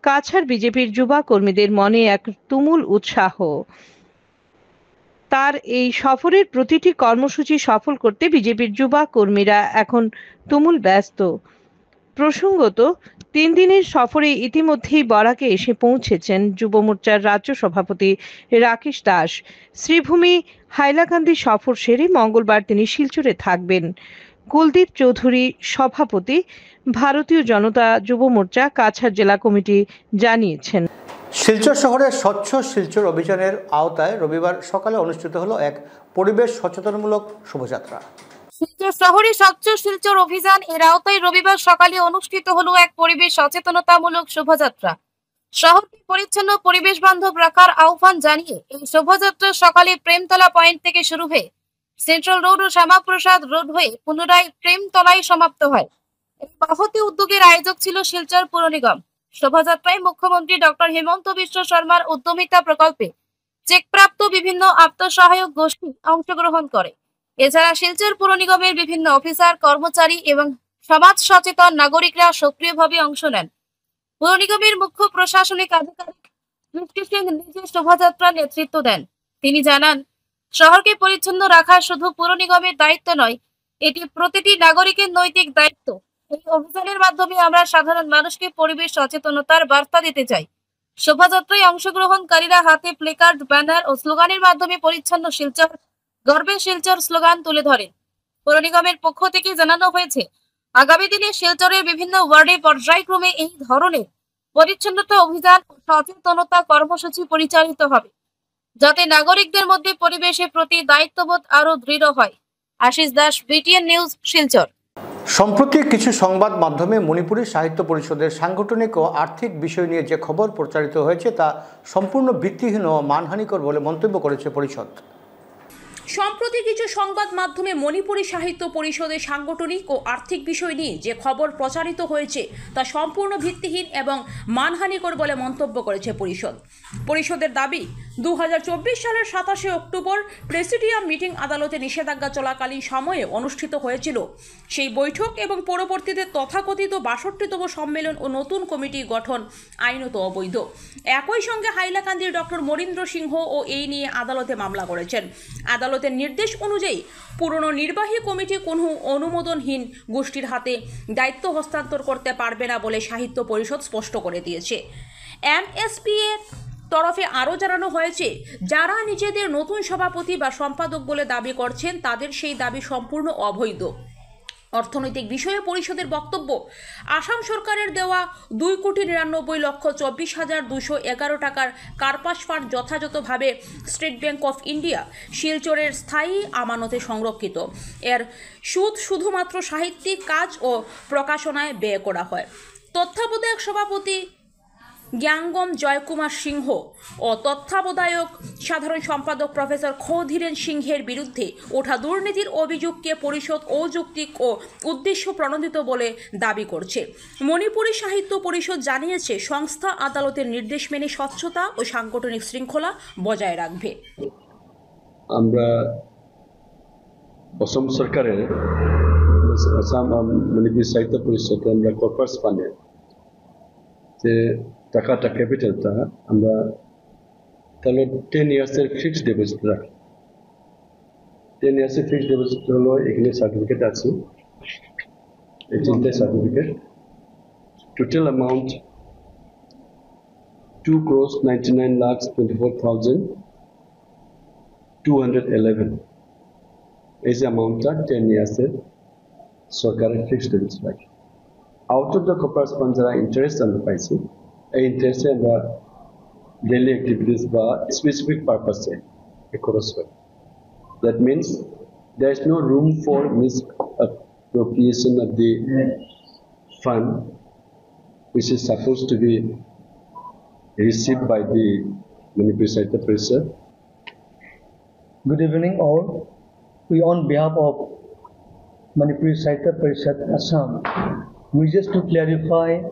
কাছাড় বিজেপির যুবা কর্মীদের মনে এক তুমুল উৎসাহ। তার এই সফরের প্রতিটি কর্মসূচি সফল করতে বিজেপির যুবা কর্মীরা এখন তুমুল ব্যস্ত। প্রসঙ্গত 3 দিনের সফরে ইতিমধ্যেই বরাকে এসে পৌঁছেছেন যুব মোর্চার রাজ্য সভাপতি রাকেশ দাস। শ্রীভূমি হাইলাকান্দি সফর সেরে মঙ্গলবার তিনি শিলচরে থাকবেন। কুলদীপ চৌধুরী সভাপতি, ভারতীয় জনতা যুব মোর্চা কাছাড় জেলা কমিটি জানিয়েছেন। শিলচর শহরে স্বচ্ছ শিলচর অভিযানের আওতায় রবিবার সকালে অনুষ্ঠিত হলো এক পরিবেশ সচেতনমূলক শোভাযাত্রা। শিলচর শহরে স্বচ্ছ শিলচর অভিযান এর আওতায় রবিবার সকালে অনুষ্ঠিত হলো এক পরিবেশ সচেতনতামূলক শোভাযাত্রা। শহরকে পরিচ্ছন্ন পরিবেশ বান্ধব রাখার আহ্বান জানিয়ে এই শোভাযাত্রা সকালে প্রেমতলা পয়েন্ট থেকে শুরু হয়ে সেন্ট্রাল রোড ও শ্যামাপ্রসাদ রোড হয়ে পুনরায় প্রেমতলায় সমাপ্ত হয়। এই মহতি উদ্যোগের আয়োজক ছিল শিলচর পুর নিগম। শোভাযাত্রায় মুখ্যমন্ত্রী ডক্টর হেমন্ত বিশ্ব শর্মার উদ্যমিতা প্রকল্পে চেকপ্রাপ্ত বিভিন্ন আত্মসহায়ক গোষ্ঠী অংশগ্রহণ করে। এছাড়া শিলচর পুর নিগমের বিভিন্ন অফিসার, কর্মচারী এবং সমাজ সচেতন নাগরিকরা সক্রিয়ভাবে অংশ নেন। পুর নিগমের মুখ্য প্রশাসনিক আধিকারিক কৃষ্টি সিং নিজে শোভাযাত্রার নেতৃত্ব দেন। তিনি জানান, শহরকে পরিচ্ছন্ন রাখা শুধু পুর নিগমের দায়িত্ব নয়, এটি প্রতিটি নাগরিকের নৈতিক দায়িত্ব। এই অভিযানের মাধ্যমে আমরা সাধারণ মানুষকে পরিবেশ সচেতনতার বার্তা দিতে চাই। শোভাযাত্রায় অংশগ্রহণকারীরা হাতে প্লেকার্ড, ব্যানার ও স্লোগানের মাধ্যমে পরিচ্ছন্ন শিলচর, গর্বে শিলচর স্লোগান তুলে ধরেন। পৌর নিগমের পক্ষ থেকে জানানো হয়েছে, আগামী দিনে শিলচরের বিভিন্ন ওয়ার্ডে পর্যায়ক্রমে এই ধরনের পরিচ্ছন্নতা অভিযান ও সচেতনতা কর্মসূচি পরিচালিত হবে, যাতে নাগরিকদের মধ্যে পরিবেশের প্রতি দায়িত্ববোধ আরো দৃঢ় হয়। Ashis Das, BTN news, Silchar. সম্প্রতি কিছু সংবাদ মাধ্যমে মণিপুরী সাহিত্য পরিষদের সাংগঠনিক ও আর্থিক বিষয় নিয়ে যে খবর প্রচারিত হয়েছে তা সম্পূর্ণ ভিত্তিহীন ও মানহানিকর বলে মন্তব্য করেছে পরিষদ। সম্প্রতি কিছু সংবাদ মাধ্যমে মণিপুরী সাহিত্য পরিষদের সাংগঠনিক ও আর্থিক বিষয় নিয়ে যে খবর প্রচারিত হয়েছে তা সম্পূর্ণ ভিত্তিহীন এবং মানহানিকর বলে মন্তব্য করেছে পরিষদ। পরিষদের দাবি, 2024 সালের 27শে অক্টোবর প্রেসিডিয়াম মিটিং আদালতে নিষেধাজ্ঞা চলাকালীন সময়ে অনুষ্ঠিত হয়েছিল। সেই বৈঠক এবং পরবর্তীতে তথাকথিত 62তম সম্মেলন ও নতুন কমিটি গঠন আইনত অবৈধ। একই সঙ্গে হাইলাকান্দির ডক্টর মরিন্দ্র সিংহ ও এই নিয়ে আদালতে মামলা করেছেন। আদালতের নির্দেশ অনুযায়ী পুরনো নির্বাহী কমিটি কোনো অনুমোদনহীন গোষ্ঠীর হাতে দায়িত্ব হস্তান্তর করতে পারবে না বলে সাহিত্য পরিষদ স্পষ্ট করে দিয়েছে। এমএসপি এর তরফে আরও জানানো হয়েছে, যারা নিজেদের নতুন সভাপতি বা সম্পাদক বলে দাবি করছেন তাদের সেই দাবি সম্পূর্ণ অবৈধ। অর্থনৈতিক বিষয়ে পরিষদের বক্তব্য, আসাম সরকারের দেওয়া 2,99,24,211 টাকার কার্পাস ফান্ড যথাযথভাবে স্টেট ব্যাংক অফ ইন্ডিয়া শিলচরের স্থায়ী আমানতে সংরক্ষিত। এর সুদ শুধুমাত্র সাহিত্যিক কাজ ও প্রকাশনায় ব্যয় করা হয়। তত্ত্বাবধায়ক সভাপতি জ্ঞানগম জয়কুমার সিংহ ও তত্ত্বাবধায়ক সাধারণ সম্পাদক প্রফেসর খধীরেন সিংহের বিরুদ্ধে ওঠা দুর্নীতির অভিযোগকে পরিষদ অযৌক্তিক ও উদ্দেশ্য প্রণোদিত বলে দাবি করছে। মণিপুরী সাহিত্য পরিষদ জানিয়েছে, সংস্থা আদালতের নির্দেশ মেনে স্বচ্ছতা ও সাংগঠনিক শৃঙ্খলা বজায় রাখবে। আমরা অসম সরকারের আসাম মণিপুরী সাহিত্য পরিষদে আমরা কর্পাস ফান্ডে যে টাকাটা ক্যাপিটালটা আমরা তাহলে 10 ইয়ার্সের ফিক্সড ডিপোজিট রাখি। 10 ইয়ার্সের ফিক্সড ডিপোজিট হলো, এখানে সার্টিফিকেট আছে, এই 3টে সার্টিফিকেট। টোটাল অ্যামাউন্ট 2,99,24,211 এই যে অ্যামাউন্টটা 10 ইয়ার্সের সরকারের ফিক্সড ডিপোজিট রাখি। Out of the corpus fund যারা ইন্টারেস্ট আমরা পাইছি, এই ইন্টারেস্টে আমরা ডেইলি অ্যাক্টিভিটিস বা স্পেসিফিক পারপাসে খরচ হয়। That means there is no room for misappropriation of the fund which is supposed to be received by the Manipuri Sahitya Parishad Good evening all. We on behalf of Manipuri Sahitya Parishad Assam wishes to clarify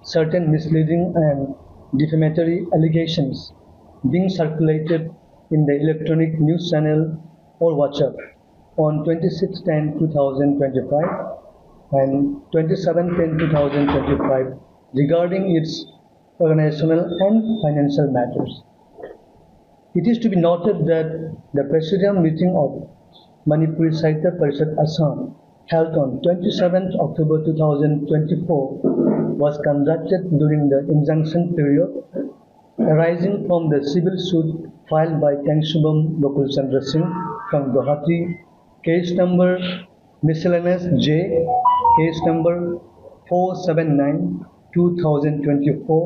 certain misleading and defamatory allegations being circulated in the electronic news channel or WhatsApp on 26/10/2025 and 27/10/2025 regarding its organizational and financial matters. It is to be noted that the Presidium meeting of Manipuri Sahitya Parishad Assam held on 27th October 2024 was conducted during the injunction period arising from the civil suit filed by Tangshubam Gokul Chandra Singh from Guwahati, case number miscellaneous J, case number 479/2024,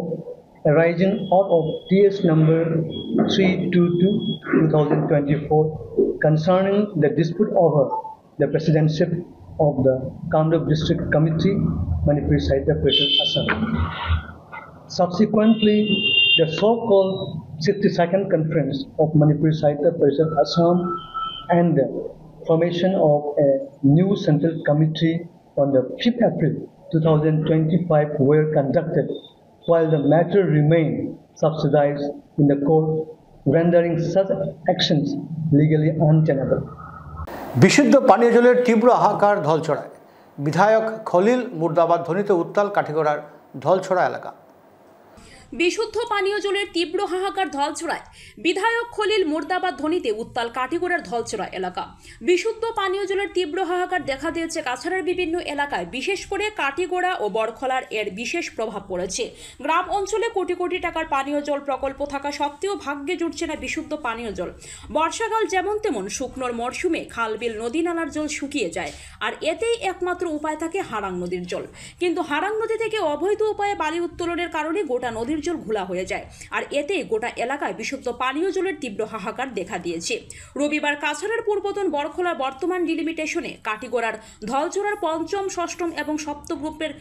arising out of TS number 322/2024 concerning the dispute over the presidency of the Kamrup District Committee, Manipuri Sahitya Parishad Assam. Subsequently, the so-called 62nd Conference of Manipuri Sahitya Parishad Assam and the formation of a new Central Committee on the 5th April 2025 were conducted, while the matter remained subsidized in the court, rendering such actions legally untenable. বিশুদ্ধ পানীয় জলের তীব্র হাহাকার ধলছড়ায়। বিধায়ক খলিল মুর্দাবাদ ধ্বনিতে উত্তাল কাঠিগড়ার ধলছড়া এলাকা। বিশুদ্ধ পানীয় জলের তীব্র হাহাকার ধলছড়ায় বিধায়ক খলিল মুর্দাবাদ ধ্বনিতে উত্তাল কাঠিগড়ার ধলছড়া এলাকা। বিশুদ্ধ পানীয় জলের তীব্র হাহাকার দেখা দিয়েছে কাছাড়ের বিভিন্ন এলাকায়, বিশেষ করে কাঠিগড়া ও বড়খলার এর বিশেষ প্রভাব পড়েছে। গ্রাম অঞ্চলে কোটি কোটি টাকার পানীয় জল প্রকল্প থাকা সত্ত্বেও ভাগ্যে জুটছে না বিশুদ্ধ পানীয় জল। বর্ষাকাল যেমন তেমন শুকনোর মরশুমে খাল বিল নদী নালার জল শুকিয়ে যায়, আর এতেই একমাত্র উপায় থাকে হারাং নদীর জল। কিন্তু হারাং নদী থেকে অবৈধ উপায়ে বালি উত্তোলনের কারণে গোটা নদীর জল ঘোলা হয়ে যায়, আর এতে গোটা এলাকায় বিশুদ্ধ পানীয় জলের তীব্র হাহাকার দেখা দিয়েছে। রবিবার কাছাড়ের পূর্বতন বড়খোলার বর্তমান ডিলিমিটেশনে কাঠিগড়ার ধলছড়ার 5ম, 6ম এবং 7ম গ্রুপের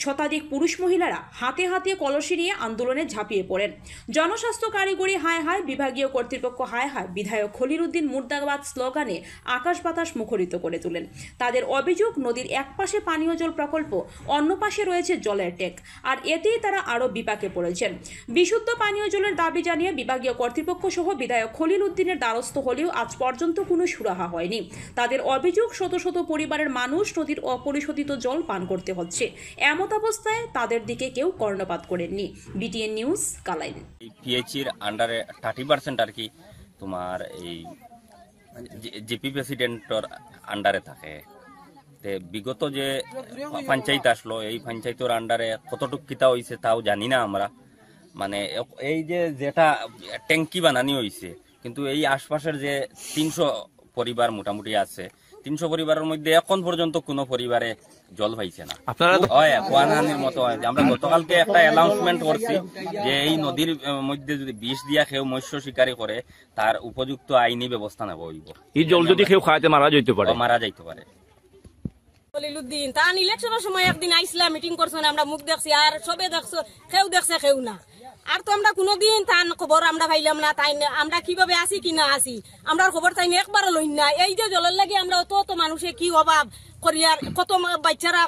শতাধিক পুরুষ মহিলারা হাতে হাতে কলসি নিয়ে আন্দোলনে ঝাঁপিয়ে পড়েন। জনস্বাস্থ্য কারিগরি হায় হায়, বিভাগীয় কর্তৃপক্ষ হায় হায়, বিধায়ক খলিলউদ্দিন মুর্দাবাদ স্লোগানে আকাশ বাতাস মুখরিত করে তোলেন। তাদের অভিযোগ, নদীর এক পাশে পানীয় জল প্রকল্প, অন্য পাশে রয়েছে জলের ট্যাঙ্ক, আর এতেই তারা আরও বিপাকে পড়েছেন। বিশুদ্ধ পানীয় জলের দাবি জানিয়ে বিভাগীয় কর্তৃপক্ষ সহ বিধায়ক খলিলউদ্দিনের দ্বারস্থ হলেও আজ পর্যন্ত কোনো সুরাহা হয়নি। তাদের অভিযোগ, শত শত পরিবারের মানুষ নদীর অপরিশোধিত জল পান করতে হচ্ছে। এমত অবস্থায় তাদের দিকে কেউ কর্ণপাত করেননি। BTN news, Kalain. পিএইচির আন্ডারে 30% আর কি তোমার এই জিপি প্রেসিডেন্টর আন্ডারে থাকে। তে বিগত যে পঞ্চায়েত আসলো, এই পঞ্চায়েতের আন্ডারে কতটুক কিতা হয়েছে তাও জানি না আমরা। মানে এই যেটা ট্যাঙ্কি বানানি হয়েছে, কিন্তু এই আশপাশের যে 300 পরিবার মোটামুটি আছে, 300 পরিবারের মধ্যে এখন পর্যন্ত কোনো পরিবারে জল পাইছে না। ওয়ানহানির মতো হয়। আমরা গতকালকে একটা অ্যানাউন্সমেন্ট করছি যে এই নদীর মধ্যে যদি বিষ দিয়া কেউ মৎস্য শিকারী করে তার উপযুক্ত আইনি ব্যবস্থা নেব হইব। এই জল যদি কেউ খাইতে মারা যাইতে পারে। খলিলউদ্দিন তান ইলেকশনের সময় একদিন আইসলাম, মিটিং করছেন, আমরা মুখ দেখছি, আর সবে দেখছো, কেউ দেখছে কেউ না। আর তো আমরা কোনোদিন তান খবর আমরা পাইলাম না, তাই আমরা কিভাবে আসি কি না আসি আমরা খবর তাই একবারও লই না। এই যে জলের লাগে আমরা অত মানুষে কি অভাব করিয়ার, কত বাচ্চারা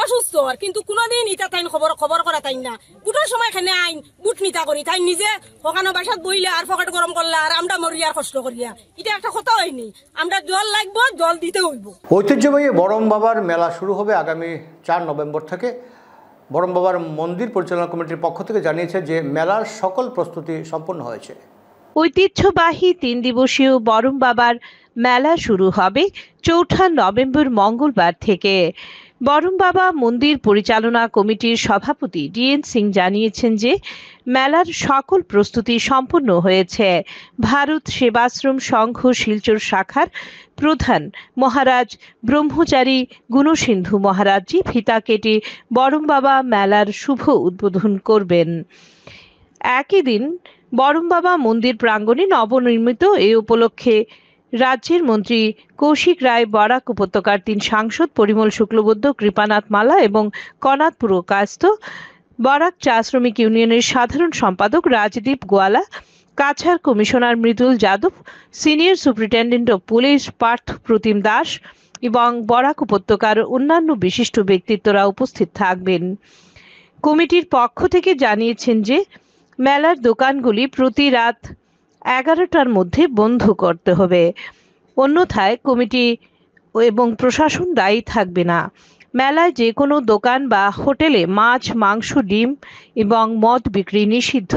অসুস্থ, কিন্তু কোনোদিন ইটা তাই খবর করা তাই না। বুটের সময় এখানে আইন বুট নিতা করি, তাই নিজে ওখানে বাসাত বইলে আর পকেট গরম করলে আর আমরা মরিয়ার কষ্ট করিয়া, এটা একটা কথা হয়নি। আমরা জল লাগবো, জল দিতে হইব। ঐতিহ্যবাহী বরম বাবার মেলা শুরু হবে আগামী 4 নভেম্বর থেকে। বরম বাবার মন্দির পরিচালনা কমিটির পক্ষ থেকে জানিয়েছে যে মেলার সকল প্রস্তুতি সম্পন্ন হয়েছে। ঐতিহ্যবাহী 3 দিবসীয় বরম বাবার মেলা শুরু হবে 4 নভেম্বর মঙ্গলবার থেকে। বরম বাবা মন্দির পরিচালনা কমিটির সভাপতি ডিএন সিং জানিয়েছেন যে মেলার সকল প্রস্তুতি সম্পন্ন হয়েছে। ভারত সেবাশ্রম সংঘ শিলচর শাখার প্রধান মহারাজ ব্রহ্মচারী গুণসিন্ধু মহারাজজি ফিতা কেটে বরম বাবা মেলার শুভ উদ্বোধন করবেন। একই দিন বরম বাবা মন্দির প্রাঙ্গণে নবনির্মিত এই উপলক্ষে রাজ্যের মন্ত্রী কৌশিক রায়, বরাক উপত্যকার 3 সাংসদ পরিমল শুক্লবৈদ্য, কৃপানাথ মালা এবং কনাথ পুরকায়স্থ, বরাক চা শ্রমিক ইউনিয়নের সাধারণ সম্পাদক Rajdeep Goala, Cachar commissioner Mridul Yadav, senior superintendent of police Partha Pratim Das এবং বরাক উপত্যকার অন্যান্য বিশিষ্ট ব্যক্তিত্বরা উপস্থিত থাকবেন। কমিটির পক্ষ থেকে জানিয়েছেন যে মেলার দোকানগুলি প্রতি রাত 11টার মধ্যে বন্ধ করতে হবে, অন্যথায় কমিটি এবং প্রশাসন দায়ী থাকবে না। মেলায় যে কোনো দোকান বা হোটেলে মাছ, মাংস, ডিম এবং মদ বিক্রি নিষিদ্ধ।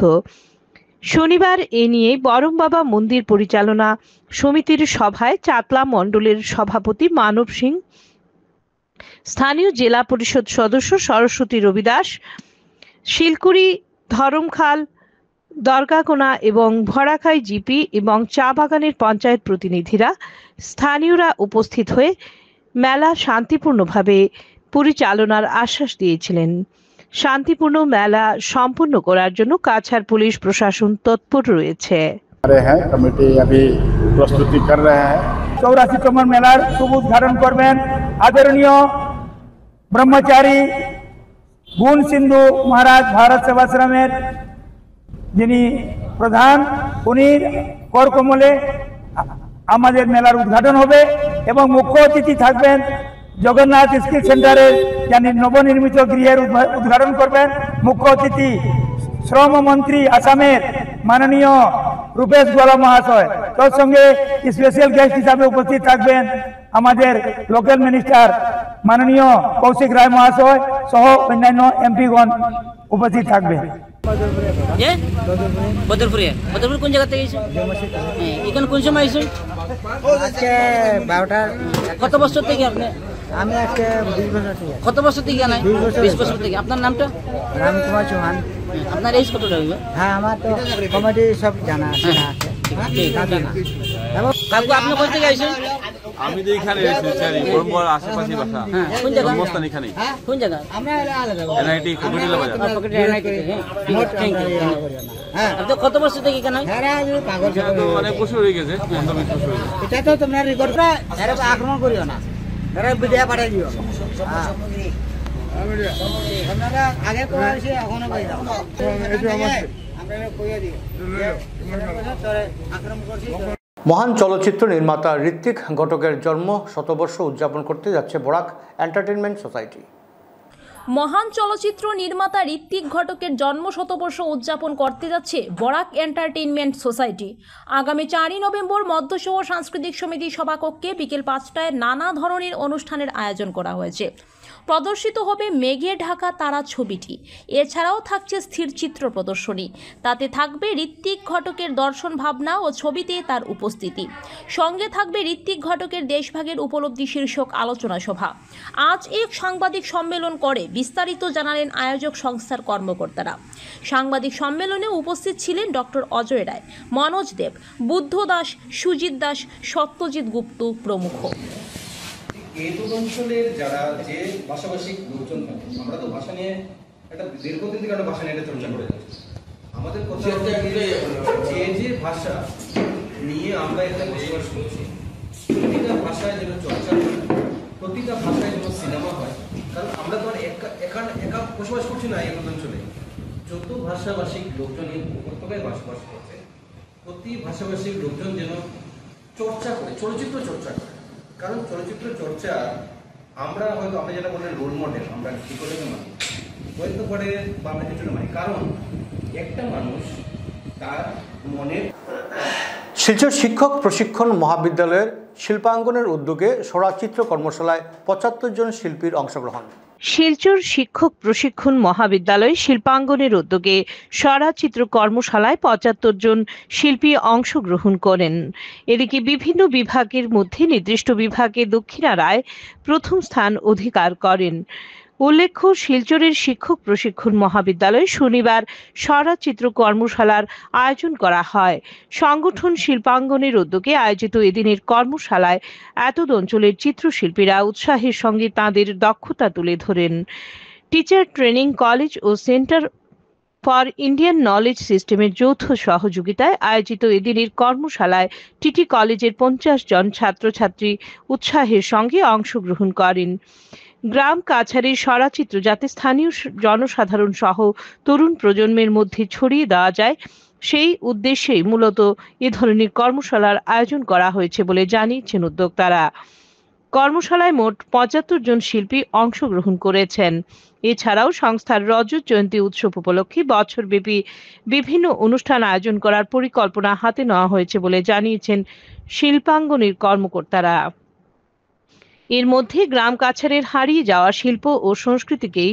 শনিবার এ নিয়ে বরমবাবা মন্দির পরিচালনা সমিতির সভায় চাতলা মণ্ডলের সভাপতি মানব সিং, স্থানীয় জেলা পরিষদ সদস্য সরস্বতী রবিদাস, শিলকুড়ি, ধরমখাল, দরগাকোনা এবং ভরাখাই জিপি এবং চা বাগানের পঞ্চায়েত প্রতিনিধিরা, স্থানীয়রা উপস্থিত হয়ে মেলা শান্তিপূর্ণভাবে পরিচালনার আশ্বাস দিয়েছিলেন। शांतिपूर्ण मेला संपन्न करार जन्य काछाड़ पुलिस प्रशासन तत्पर रयेछे। कमिटी अभी प्रस्तुति कर रहे हैं। 84तम मेलार शुभ उद्घाटन करबेन आदरणीय ब्रह्मचारी गुण सिंधु महाराज भारत सेवाश्रमेर जिनी प्रधान उनी करकमले आमादेर मेलार उद्घाटन होबे एवं मुख्य अतिथि थाकबेन जगन्नाथ स्किल सेंटारे यानी नवनिर्मित गृहेर उद्घाटन करबेन मुख्य अतिथि श्रम मंत्री आसामेर माननीय रूपेश गोला महाशय। तत्संगे स्पेशल गेस्ट हिसाब से उपस्थित थाकबेन आमादेर लोकल मिनिस्टार माननीय कौशिक राय महाशय सह अन्यान्य एमपीगण उपस्थित थाकबेन। बदरपुर কোন জায়গা থেকে এসেছো? এখানে কোন সময় এসেছো? আজকে 12টা। কত বছর থেকে আপনি? আমি আজকে 20 বছর থেকে। কত বছর থেকে আনাই? 20 বছর থেকে। আপনার নামটা? রামকুমার চৌহান। আপনার এজ কতটা হবে? হ্যাঁ আমার তো কমিটি সব জানা আছে। কাকু আপনি কোথা থেকে আইছেন? আমি তো এখানে এসেছি বরমবার আশেপাশে বাসা। কোন জায়গা? জন্মস্থান এখানে। কোন জায়গা? আমরা আলাদা। এনআইটি কমিটিলা বাজার। পকেটে এনআইটি। Thank you. হ্যাঁ আপনি কত বছর থেকে এখানে? হ্যাঁ আমি পাগল তো অনেক বছর হয়ে গেছে। 15-20 বছর হয়ে গেছে। এটা তো তোমরা রেকর্ড করে এর আক্রমণ করিও না। এরা ভিডিও পাঠিয়ে দিও। হ্যাঁ আপনারা আগে করেছে এখনো পাই দাও। এই যে আমরা কইয়া দিই। আক্রমণ করছি। মহান চলচ্চিত্র নির্মাতা ঋত্বিক ঘটকের জন্ম শতবর্ষ উদযাপন করতে যাচ্ছে বরাক এন্টারটেইনমেন্ট সোসাইটি। মহান চলচ্চিত্র নির্মাতা ঋত্বিক ঘটকের জন্ম শতবর্ষ উদযাপন করতে যাচ্ছে বরাক এন্টারটেইনমেন্ট সোসাইটি। আগামী 4 নভেম্বর মধ্যশহ সাংস্কৃতিক সমিতির সভাকক্ষে বিকেল 5টায় নানা ধরনের অনুষ্ঠানের আয়োজন করা হয়েছে। প্রদর্শিত হবে মেঘে ঢাকা তারা ছবিটি। এছাড়াও থাকছে স্থির চিত্র প্রদর্শনী। তাতে থাকবে ঋত্বিক ঘটকের দর্শন ভাবনা ও ছবিতে তার উপস্থিতি। সঙ্গে থাকবে ঋত্বিক ঘটকের দেশভাগের উপলব্ধি শীর্ষক আলোচনা সভা। আজ এক সাংবাদিক সম্মেলন করে বিস্তারিত জানালেন আয়োজক সংস্থার কর্মকর্তারা। সাংবাদিক সম্মেলনে উপস্থিত ছিলেন ডক্টর অজয় রায়, মনোজ দেব, বুদ্ধ দাস, সুজিত দাস, সত্যজিৎ গুপ্ত প্রমুখ। এই অঞ্চলের যারা যে ভাষাভাষিক লোকজন থাকে, আমরা তো ভাষা নিয়ে একটা দীর্ঘদিন থেকে একটা ভাষা নিয়ে চর্চা করে যাচ্ছি। আমাদের কথা যে ভাষা নিয়ে আমরা এখানে বসবাস করছি, প্রতিটা ভাষায় যেন চর্চা হয়, প্রতিটা ভাষায় যেন সিনেমা হয়। কারণ আমরা তো আর একা বসবাস করছি না এই অঞ্চলে। যত ভাষাভাষিক লোকজন এই উপত্যকায় বসবাস করছে, প্রতি ভাষাভাষিক লোকজন যেন চর্চা করে, চলচ্চিত্র চর্চা করে। কারণ চলচ্চিত্র চর্চা আমরা হয়তো আমরা যেটা বলেন রোল মডেল, আমরা কি করে মানি হয়তো পরে বা আমরা কিছু মানি। কারণ একটা মানুষ তার মনের। শিলচর শিক্ষক প্রশিক্ষণ মহাবিদ্যালয়ের শিল্পাঙ্গনের উদ্যোগে সরাচিত্র কর্মশালায় 75 জন শিল্পীর অংশগ্রহণ। শিলচর শিক্ষক প্রশিক্ষণ মহাবিদ্যালয় শিল্পাঙ্গনের উদ্যোগে সরাচিত্র কর্মশালায় 75 জন শিল্পী অংশগ্রহণ করেন। এদিকে বিভিন্ন বিভাগের মধ্যে নির্দিষ্ট বিভাগে দক্ষিণা রায় প্রথম স্থান অধিকার করেন। উল্লেখ্য, শিলচরের শিক্ষক প্রশিক্ষণ মহাবিদ্যালয়ে শনিবার সরাচিত্র কর্মশালার আয়োজন করা হয়। সংগঠন শিল্পাঙ্গনের উদ্যোগে আয়োজিত এদিনের কর্মশালায় এতদ অঞ্চলের চিত্রশিল্পীরা উৎসাহের সঙ্গে তাঁদের দক্ষতা তুলে ধরেন। টিচার ট্রেনিং কলেজ ও সেন্টার ফর ইন্ডিয়ান নলেজ সিস্টেমের যৌথ সহযোগিতায় আয়োজিত এদিনের কর্মশালায় টিটি কলেজের 50 জন ছাত্রছাত্রী উৎসাহের সঙ্গে অংশগ্রহণ করেন। গ্রাম কাছাড়ের সরাচিত্র যাতে স্থানীয় জনসাধারণ সহ তরুণ প্রজন্মের মধ্যে ছড়িয়ে দেওয়া যায় সেই উদ্দেশ্যেই মূলত এ ধরনের কর্মশালার আয়োজন করা হয়েছে বলে জানিয়েছেন উদ্যোক্তারা। কর্মশালায় মোট ৭৫ জন শিল্পী অংশগ্রহণ করেছেন। এছাড়াও সংস্থার রজত জয়ন্তী উৎসব উপলক্ষে বছরব্যাপী বিভিন্ন অনুষ্ঠান আয়োজন করার পরিকল্পনা হাতে নেওয়া হয়েছে বলে জানিয়েছেন শিল্পাঙ্গনের কর্মকর্তারা। এর মধ্যে গ্রাম কাছাড়ের হারিয়ে যাওয়া শিল্প ও সংস্কৃতিকেই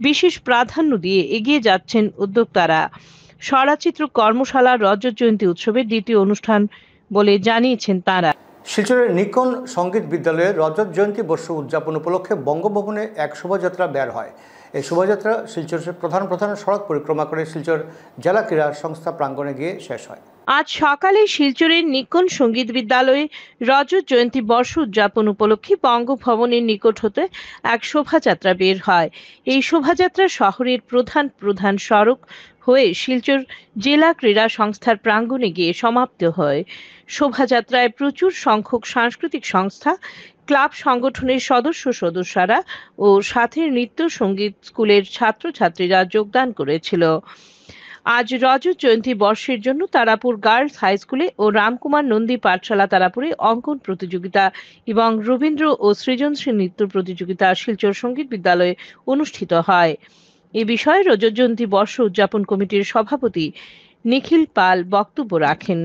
বিশেষ প্রাধান্য দিয়ে এগিয়ে যাচ্ছেন উদ্যোক্তারা। স্বরাচিত্র কর্মশালা রজত জয়ন্তী উৎসবের দ্বিতীয় অনুষ্ঠান বলে জানিয়েছেন তারা। শিলচরের নিকন সঙ্গীত বিদ্যালয়ের রজত জয়ন্তী বর্ষ উদযাপন উপলক্ষে বঙ্গভবনে এক শোভাযাত্রা বের হয়। এই শোভাযাত্রা শিলচরের প্রধান সড়ক পরিক্রমা করে শিলচর জেলা ক্রীড়া সংস্থা প্রাঙ্গণে গিয়ে শেষ হয়। আজ সকালে শিলচরের নিকন সঙ্গীত বিদ্যালয়ে রজত জয়ন্তী বর্ষ উদযাপন উপলক্ষে বঙ্গভবনের নিকট হতে এক শোভাযাত্রা বের হয়। এই শোভাযাত্রা শহরের প্রধান সড়ক হয়ে শিলচর জেলা ক্রীড়া সংস্থার প্রাঙ্গণে গিয়ে সমাপ্ত হয়। শোভাযাত্রায় প্রচুর সংখ্যক সাংস্কৃতিক সংস্থা, ক্লাব সংগঠনের সদস্যরা ও সাথে নৃত্য সঙ্গীত স্কুলের ছাত্রছাত্রীরা যোগদান করেছিল। আজ রজত জয়ন্তী বর্ষের জন্য তারাপুর গার্লস হাই স্কুলে ও রামকুমার নন্দী পাঠশালা তারাপুরে অঙ্কন প্রতিযোগিতা এবং রবীন্দ্র ও সৃজনশীল নৃত্য প্রতিযোগিতা শিলচর সঙ্গীত বিদ্যালয়ে অনুষ্ঠিত হয়। এ বিষয়ে রজত জয়ন্তী বর্ষ উদযাপন কমিটির সভাপতি নিখিল পাল বক্তব্য রাখেন।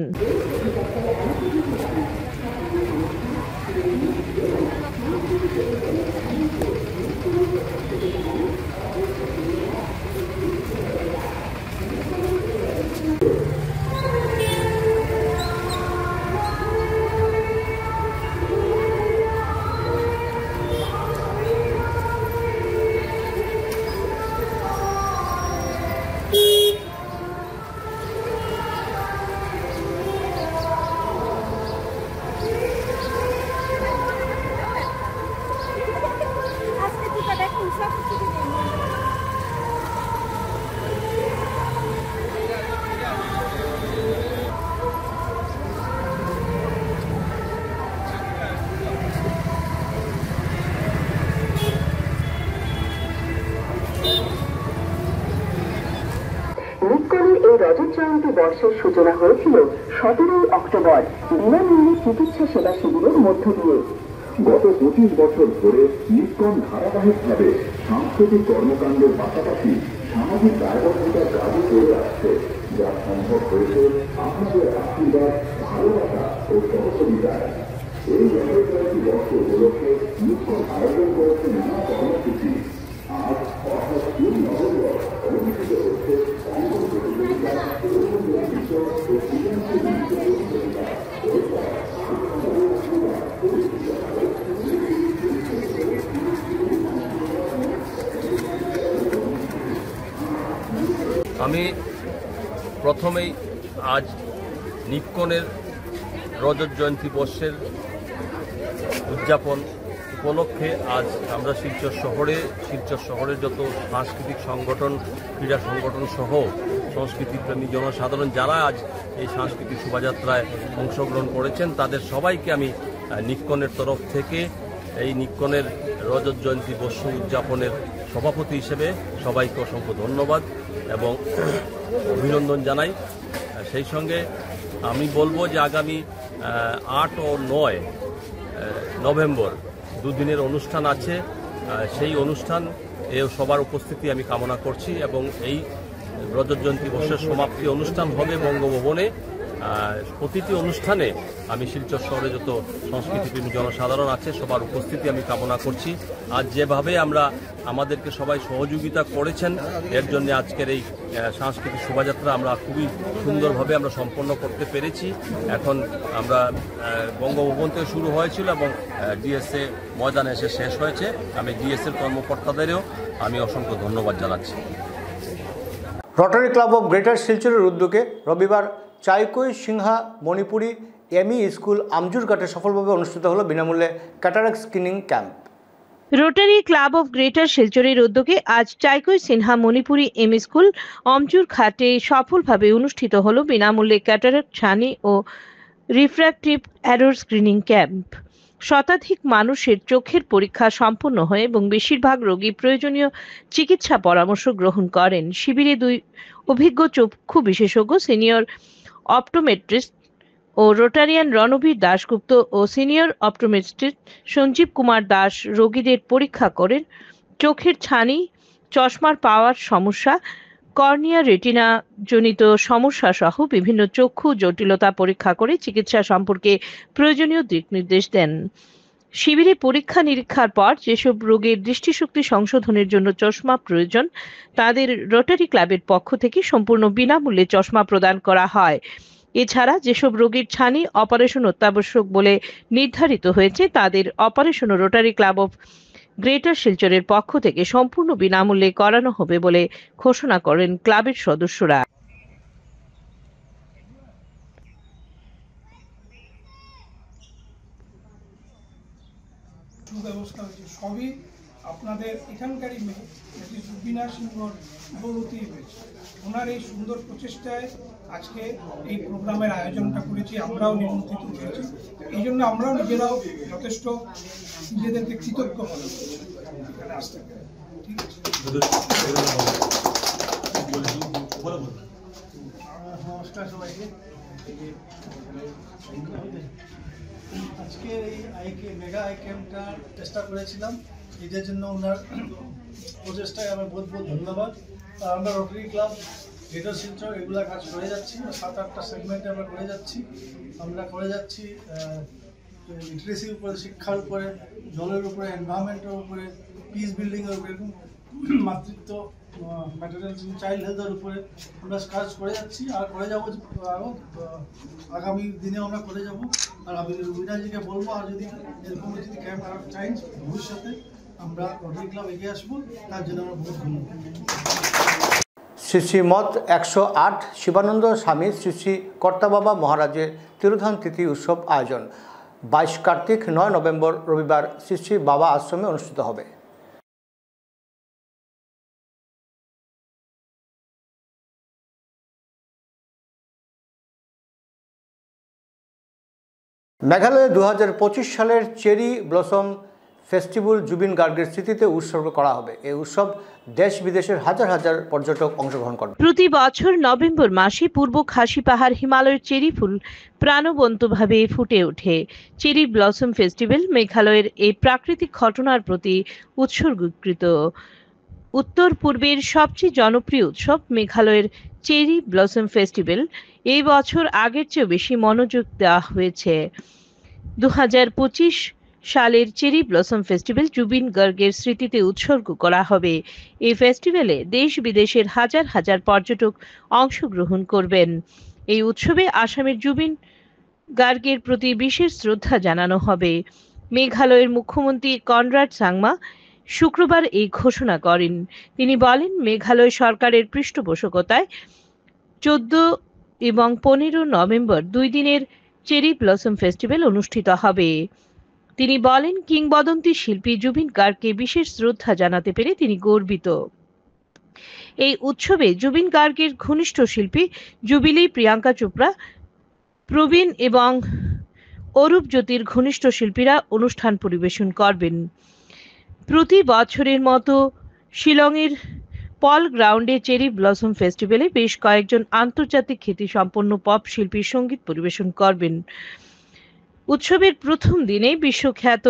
রজত জয়ন্তী বর্ষের সূচনা হয়েছিল 17 অক্টোবর বিনামূল্যে চিকিৎসা সেবা শিবিরের মধ্য দিয়ে। গত 25 বছর ধরে নিকন ধারাবাহিকভাবে সাংস্কৃতিক কর্মকাণ্ডের পাশাপাশি সামাজিক দায়বদ্ধতার কাজও করে আসছে, যা সম্ভব হয়েছে আপনাদের আশীর্বাদ, ভালোবাসা ও সহযোগিতায়। এই রজত জয়ন্তী বর্ষ উপলক্ষে নিকন আয়োজন করেছে নানা কর্মসূচি। আজ অর্থাৎ 2 নভেম্বর অনুষ্ঠিত হচ্ছে অঙ্কন প্রতিযোগিতা, আমি প্রথমেই আজ নিকনের রজত জয়ন্তী বর্ষের উদযাপন উপলক্ষে আজ আমরা শিলচর শহরের যত সাংস্কৃতিক সংগঠন, ক্রীড়া সংগঠন সহ সংস্কৃতিপ্রেমী জনসাধারণ যারা আজ এই সাংস্কৃতিক শোভাযাত্রায় অংশগ্রহণ করেছেন, তাদের সবাইকে আমি নিকনের তরফ থেকে এই নিকনের রজত জয়ন্তী বর্ষ উদযাপনের সভাপতি হিসেবে সবাইকে অসংখ্য ধন্যবাদ এবং অভিনন্দন জানাই। সেই সঙ্গে আমি বলবো যে আগামী 8 ও 9 নভেম্বর 2 দিনের অনুষ্ঠান আছে। সেই অনুষ্ঠান সবার উপস্থিতি আমি কামনা করছি এবং এই রজত জয়ন্তী বর্ষের সমাপ্তি অনুষ্ঠান হবে বঙ্গভবনে। প্রতিটি অনুষ্ঠানে আমি শিলচর শহরে যত সংস্কৃতিপ্রেমী জনসাধারণ আছে সবার উপস্থিতি আমি কামনা করছি। আজ যেভাবে আমাদেরকে সবাই সহযোগিতা করেছেন, এর জন্য আজকের এই সাংস্কৃতিক শোভাযাত্রা আমরা খুবই সুন্দরভাবে আমরা সম্পন্ন করতে পেরেছি। এখন আমরা বঙ্গভবন থেকে শুরু হয়েছিল এবং ডিএসএ ময়দানে এসে শেষ হয়েছে। আমি ডিএসএর কর্মকর্তাদেরও আমি অসংখ্য ধন্যবাদ জানাচ্ছি। রটারি ক্লাব অব গ্রেটার শিলচরের উদ্যোগে রবিবার চাইকই সিংহা মণিপুরি এমই স্কুল আমজুরঘাটে সফলভাবে অনুষ্ঠিত হলো বিনামূল্যে cataract screening camp. Rotary club of greater শিলচরের উদ্যোগে আজ চাইকই সিনহা মণিপুরি এমই স্কুল আমজুরঘাটে সফলভাবে অনুষ্ঠিত হলো বিনামূল্যে ক্যাটারাক্ট ছানি ও রিফ্র্যাক্টিভ এরর স্ক্রিনিং ক্যাম্প। শতাধিক মানুষের চোখের পরীক্ষা সম্পন্ন হয় এবং বেশিরভাগ রোগী প্রয়োজনীয় চিকিৎসা পরামর্শ গ্রহণ করেন। শিবিরে 2 অভিজ্ঞ চক্ষু বিশেষজ্ঞ সিনিয়র অপটোমেট্রিস্ট ও রোটারিয়ান রণবীর দাশগুপ্ত ও সিনিয়র অপটোমেট্রিস্ট সঞ্জীব কুমার দাস রোগীদের পরীক্ষা করেন। চোখের ছানি, চশমার পাওয়ার সমস্যা, কর্নিয়া রেটিনা জনিত সমস্যা সহ বিভিন্ন চক্ষু জটিলতা পরীক্ষা করে চিকিৎসা সম্পর্কে প্রয়োজনীয় দিক নির্দেশ দেন। শিবিরে পরীক্ষা নিরীক্ষার পর যেসব রোগীর দৃষ্টিশক্তি সংশোধনের জন্য চশমা প্রয়োজন তাদের রোটারি ক্লাবের পক্ষ থেকে সম্পূর্ণ বিনামূল্যে চশমা প্রদান করা হয়। এছাড়া যেসব রোগীর ছানি অপারেশন অত্যাবশ্যক বলে নির্ধারিত হয়েছে তাদের operation rotary club of greater শিলচরের পক্ষ থেকে সম্পূর্ণ বিনামূল্যে করানো হবে বলে ঘোষণা করেন ক্লাবের সদস্যরা। সুব্যবস্থা হয়েছে, সবই আপনাদের এখানকারই মেয়ে রুবিনা সিংহর বলতি হয়েছে। ওনার এই সুন্দর প্রচেষ্টায় আজকে এই প্রোগ্রামের আয়োজনটা করেছি, আমরাও নিমন্ত্রিত হয়েছি। এই জন্য আমরাও নিজেরাও যথেষ্ট নিজেদেরকে কৃতজ্ঞ মনে করছি এখানে আসতে পেরে। ঠিক আছে, নমস্কার সবাইকে। আজকে এই মেগা আই ক্যাম্পটা চেষ্টা করেছিলাম, এদের জন্য ওনার প্রচেষ্টায় আমার বহুত বহুত ধন্যবাদ। আর আমরা রোটারি ক্লাব গ্রেটার শিলচর এগুলা কাজ করে যাচ্ছি, 7-8টা সেগমেন্টে আমরা করে যাচ্ছি লিটারেসির উপরে, শিক্ষার উপরে, জলের উপরে, এনভায়রনমেন্টের উপরে, পিস বিল্ডিংয়ের উপরে, মাতৃত্ব, ম্যাটারনাল চাইল্ড হেলথের উপরে আমরা কাজ করে যাচ্ছি আর করে যাবো। আরও আগামী দিনে আমরা করে যাব। আর আমি রুবিনাজিকে বলবো, আর যদি এরকম যদি ক্যাম্প আর চাই ভবিষ্যতে আমরা রোটারি ক্লাব এগিয়ে আসবো, তার জন্য আমরা বহুত ধন্যবাদ। শ্রী শ্রীমৎ 108 শিবানন্দ স্বামী শ্রী শ্রী কর্তাবাবা মহারাজের তিরোধান তিথি উৎসব আয়োজন 22 কার্তিক 9 নভেম্বর রবিবার শ্রী শ্রী বাবা আশ্রমে অনুষ্ঠিত হবে। মেঘালয়ে 2025 সালের চেরি ব্লসম ফেস্টিভ্যাল জুবিন গার্গের স্মৃতিতে উৎসর্গ করা হবে। এই উৎসব দেশ বিদেশের হাজার হাজার পর্যটক অংশগ্রহণ করবে। প্রতি বছর নভেম্বর মাসে পূর্ব খাসি পাহাড় হিমালয়ের চেরি ফুল প্রাণবন্তভাবে ফুটে ওঠে। চেরি ব্লসম ফেস্টিভ্যাল মেঘালয়ের এই প্রাকৃতিক ঘটনার প্রতি উৎসর্গীকৃত। উত্তর পূর্বের সবচেয়ে জনপ্রিয় উৎসব মেঘালয়ের চেরি ব্লসম ফেস্টিভ্যাল এই বছর আগের চেয়ে বেশি মনোযোগ দেওয়া হয়েছে। 2025 সালের চেরি ব্লসম ফেস্টিভ্যাল জুবিন গার্গের স্মৃতিতে উৎসর্গ করা হবে। এই ফেস্টিভ্যালে দেশ বিদেশের হাজার হাজার পর্যটক অংশগ্রহণ করবেন। এই উৎসবে আসামের জুবিন গার্গের প্রতি বিশেষ শ্রদ্ধা জানানো হবে। মেঘালয়ের মুখ্যমন্ত্রী কনরাড সাংমা শুক্রবার এই ঘোষণা করেন। তিনি বলেন, মেঘালয় সরকারের পৃষ্ঠপোষকতায় 14 এবং 15 নভেম্বর 2 দিনের চেরি ব্লসম ফেস্টিভ্যাল অনুষ্ঠিত হবে। তিনি বলেন, কিংবদন্তি শিল্পী জুবিন গার্গকে বিশেষ শ্রদ্ধা জানাতে পেরে তিনি গর্বিত। এই উৎসবে জুবিন গার্গের ঘনিষ্ঠ শিল্পী জুবিলি, প্রিয়াঙ্কা চোপড়া, প্রবীণ এবং অরূপ জ্যোতির ঘনিষ্ঠ শিল্পীরা অনুষ্ঠান পরিবেশন করবেন। প্রতি বছরের মতো শিলংয়ের পল গ্রাউন্ডে চেরি ব্লসম ফেস্টিভ্যালে বেশ কয়েকজন আন্তর্জাতিক খ্যাতিসম্পন্ন পপ শিল্পী সঙ্গীত পরিবেশন করবেন। উৎসবের প্রথম দিনে বিশ্বখ্যাত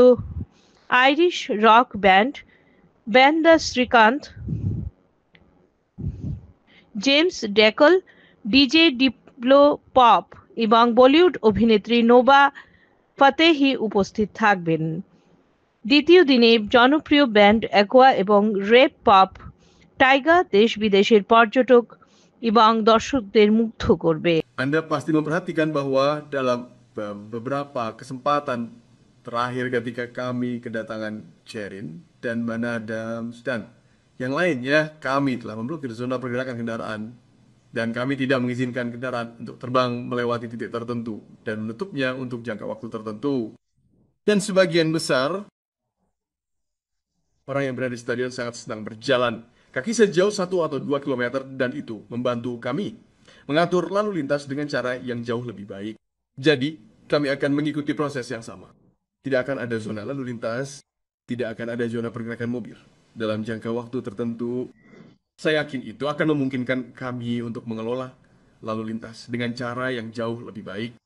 আইরিশ রক ব্যান্ড দ্য শ্রীকান্ত, জেমস ডেকল, ডিজে ডিপ্লো পপ এবং বলিউড অভিনেত্রী নোবা ফতেহি উপস্থিত থাকবেন। দ্বিতীয় দিনে জনপ্রিয় ব্যান্ড অ্যাকোয়া এবং রেপ পপ টাইগার দেশ বিদেশের পর্যটক এবং দর্শকদের মুগ্ধ করবে। Anda pasti memperhatikan bahwa dalam beberapa kesempatan terakhir ketika kami kedatangan Cherin dan Manadams dan yang lainnya, kami telah memblokir zona pergerakan kendaraan dan kami tidak mengizinkan kendaraan untuk terbang melewati titik tertentu dan menutupnya untuk jangka waktu tertentu. Dan sebagian besar orang yang berada di stadion sangat senang berjalan kaki sejauh 1 atau 2 kilometer dan itu membantu kami mengatur lalu lintas dengan cara yang jauh lebih baik. Jadi, kami akan mengikuti proses yang sama. tidak akan ada zona lalu lintas, tidak akan ada zona pergerakan mobil. Dalam jangka waktu tertentu, saya yakin itu akan memungkinkan kami untuk mengelola lalu lintas dengan cara yang jauh lebih baik.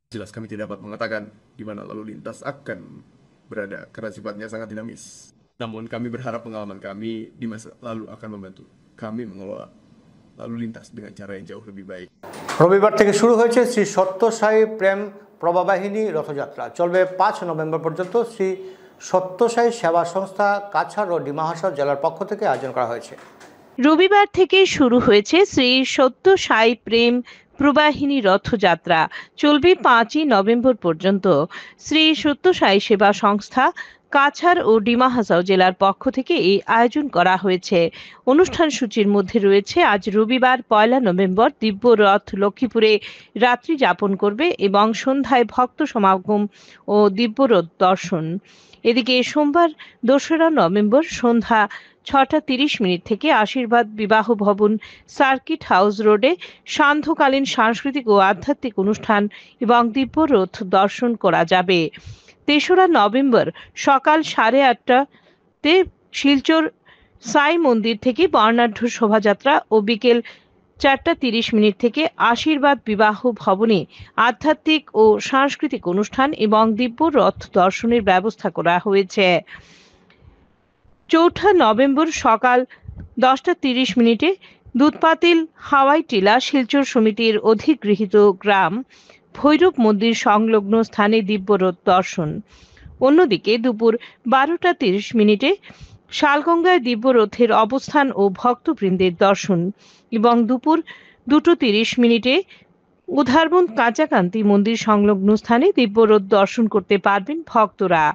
Jelas kami tidak dapat mengatakan di mana lalu lintas akan berada karena sifatnya sangat dinamis. Namun kami berharap pengalaman kami di masa lalu akan membantu kami mengelola lalu lintas dengan cara yang jauh lebih baik. রবিবার থেকে শুরু হয়েছে শ্রী সত্যসাই প্রেম প্রভাবাহিনী রথযাত্রা। চলবে 5 November পর্যন্ত। শ্রী সত্যসাই সেবা সংস্থা কাছাড় ও ডিমা হাসাও জেলার পক্ষ থেকে আয়োজন করা হয়েছে। রবিবার থেকে শুরু হয়েছে শ্রী সত্যসাই প্রেম প্রবাহিনী রথযাত্রা। চলবে 5 নভেম্বর পর্যন্ত। শ্রী সত্যসাই সেবা সংস্থা কাছাড় ও ডিমা হাসাও জেলার পক্ষ থেকে এই আয়োজন করা হয়েছে। অনুষ্ঠান সূচির মধ্যে রয়েছে আজ রবিবার 1 নভেম্বর দিব্য রথ লক্ষ্মীপুরে রাত্রি যাপন করবে এবং সন্ধ্যায় ভক্ত সমাগম ও দিব্য রথ দর্শন। এদিকে সোমবার 2 নভেম্বর সন্ধ্যা 6:30 থেকে আশীর্বাদ বিবাহ ভবন সার্কিট হাউস রোডে সান্ধ্যকালীন সাংস্কৃতিক ও আধ্যাত্মিক অনুষ্ঠান এবং দিব্য রথ দর্শন করা যাবে। 3 নভেম্বর সকাল 8:30তে শিলচর সাই মন্দির থেকে বর্ণাঢ্য শোভাযাত্রা ও বিকেল 4:30 থেকে আশীর্বাদ বিবাহ ভবনে আধ্যাত্মিক ও সাংস্কৃতিক অনুষ্ঠান এবং দিব্য রথ দর্শনের ব্যবস্থা করা হয়েছে। 4 নভেম্বর সকাল 10:30 দুধপাতিল হাওয়াই টিলা শিলচর সমিতির অধিগৃহীত গ্রাম ভৈরব মন্দির সংলগ্ন স্থানে দিব্য রথ দর্শন। অন্যদিকে দুপুর 12:30 শালগঙ্গায় দিব্য রথের অবস্থান ও ভক্তবৃন্দের দর্শন এবং দুপুর 2:30 উধারবন্দ কাঁচাকান্তি মন্দির সংলগ্ন স্থানে দিব্য রথ দর্শন করতে পারবেন ভক্তরা।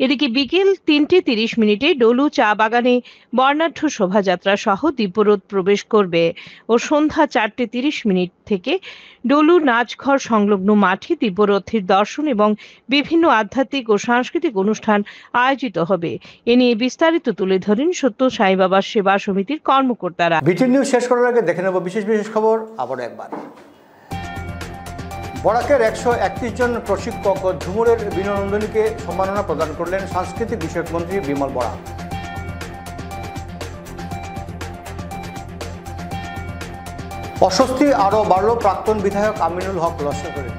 এদিকে বিকেল 3:30 ডলু চা বাগানে বর্ণাঢ্য শোভাযাত্রা সহ দিব্যরথ প্রবেশ করবে ও সন্ধ্যা 4:30 থেকে ডলু নাচঘর সংলগ্ন মাঠে দিব্যরথের দর্শন এবং বিভিন্ন আধ্যাত্মিক ও সাংস্কৃতিক অনুষ্ঠান আয়োজিত হবে। এ নিয়ে বিস্তারিত তুলে ধরেন সত্য সাই বাবা সেবা সমিতির কর্মকর্তারা। বিটিএন নিউজ শেষ করার আগে দেখে নেব বিশেষ খবর আবার একবার। বরাকের 131 জন প্রশিক্ষক ও ঝুমুরের বিনোদনীকে সম্মাননা প্রদান করলেন সাংস্কৃতিক বিষয়ক মন্ত্রী বিমল বরা। অস্বস্তি আরও বাড়ল প্রাক্তন বিধায়ক আমিনুল হক লস্করের।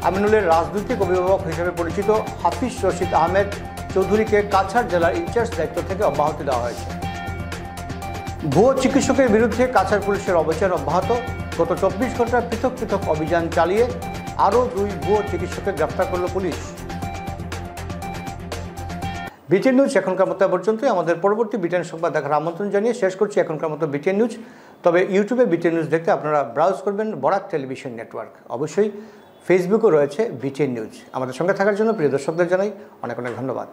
আমিনুলের রাজনৈতিক অভিভাবক হিসেবে পরিচিত হাফিজ রশিদ আহমেদ চৌধুরীকে কাছাড় জেলার ইনচার্জ দায়িত্ব থেকে অব্যাহতি দেওয়া হয়েছে। ভুয়ো চিকিৎসকের বিরুদ্ধে কাছাড় পুলিশের অভিযান অব্যাহত। গত 24 ঘন্টায় পৃথক পৃথক অভিযান চালিয়ে আরও 2 ভুয়ো চিকিৎসককে গ্রেপ্তার করল পুলিশ। বিটিএন নিউজ এখনকার মতো পর্যন্তই। আমাদের পরবর্তী বিটিএন সংবাদ দেখার আমন্ত্রণ জানিয়ে শেষ করছি এখনকার মতো বিটিএন নিউজ। তবে ইউটিউবে বিটিএন নিউজ দেখতে আপনারা ব্রাউজ করবেন বরাক টেলিভিশন নেটওয়ার্ক। অবশ্যই ফেসবুকও রয়েছে বিটিএন নিউজ। আমাদের সঙ্গে থাকার জন্য প্রিয় দর্শকদের জানাই অনেক অনেক ধন্যবাদ।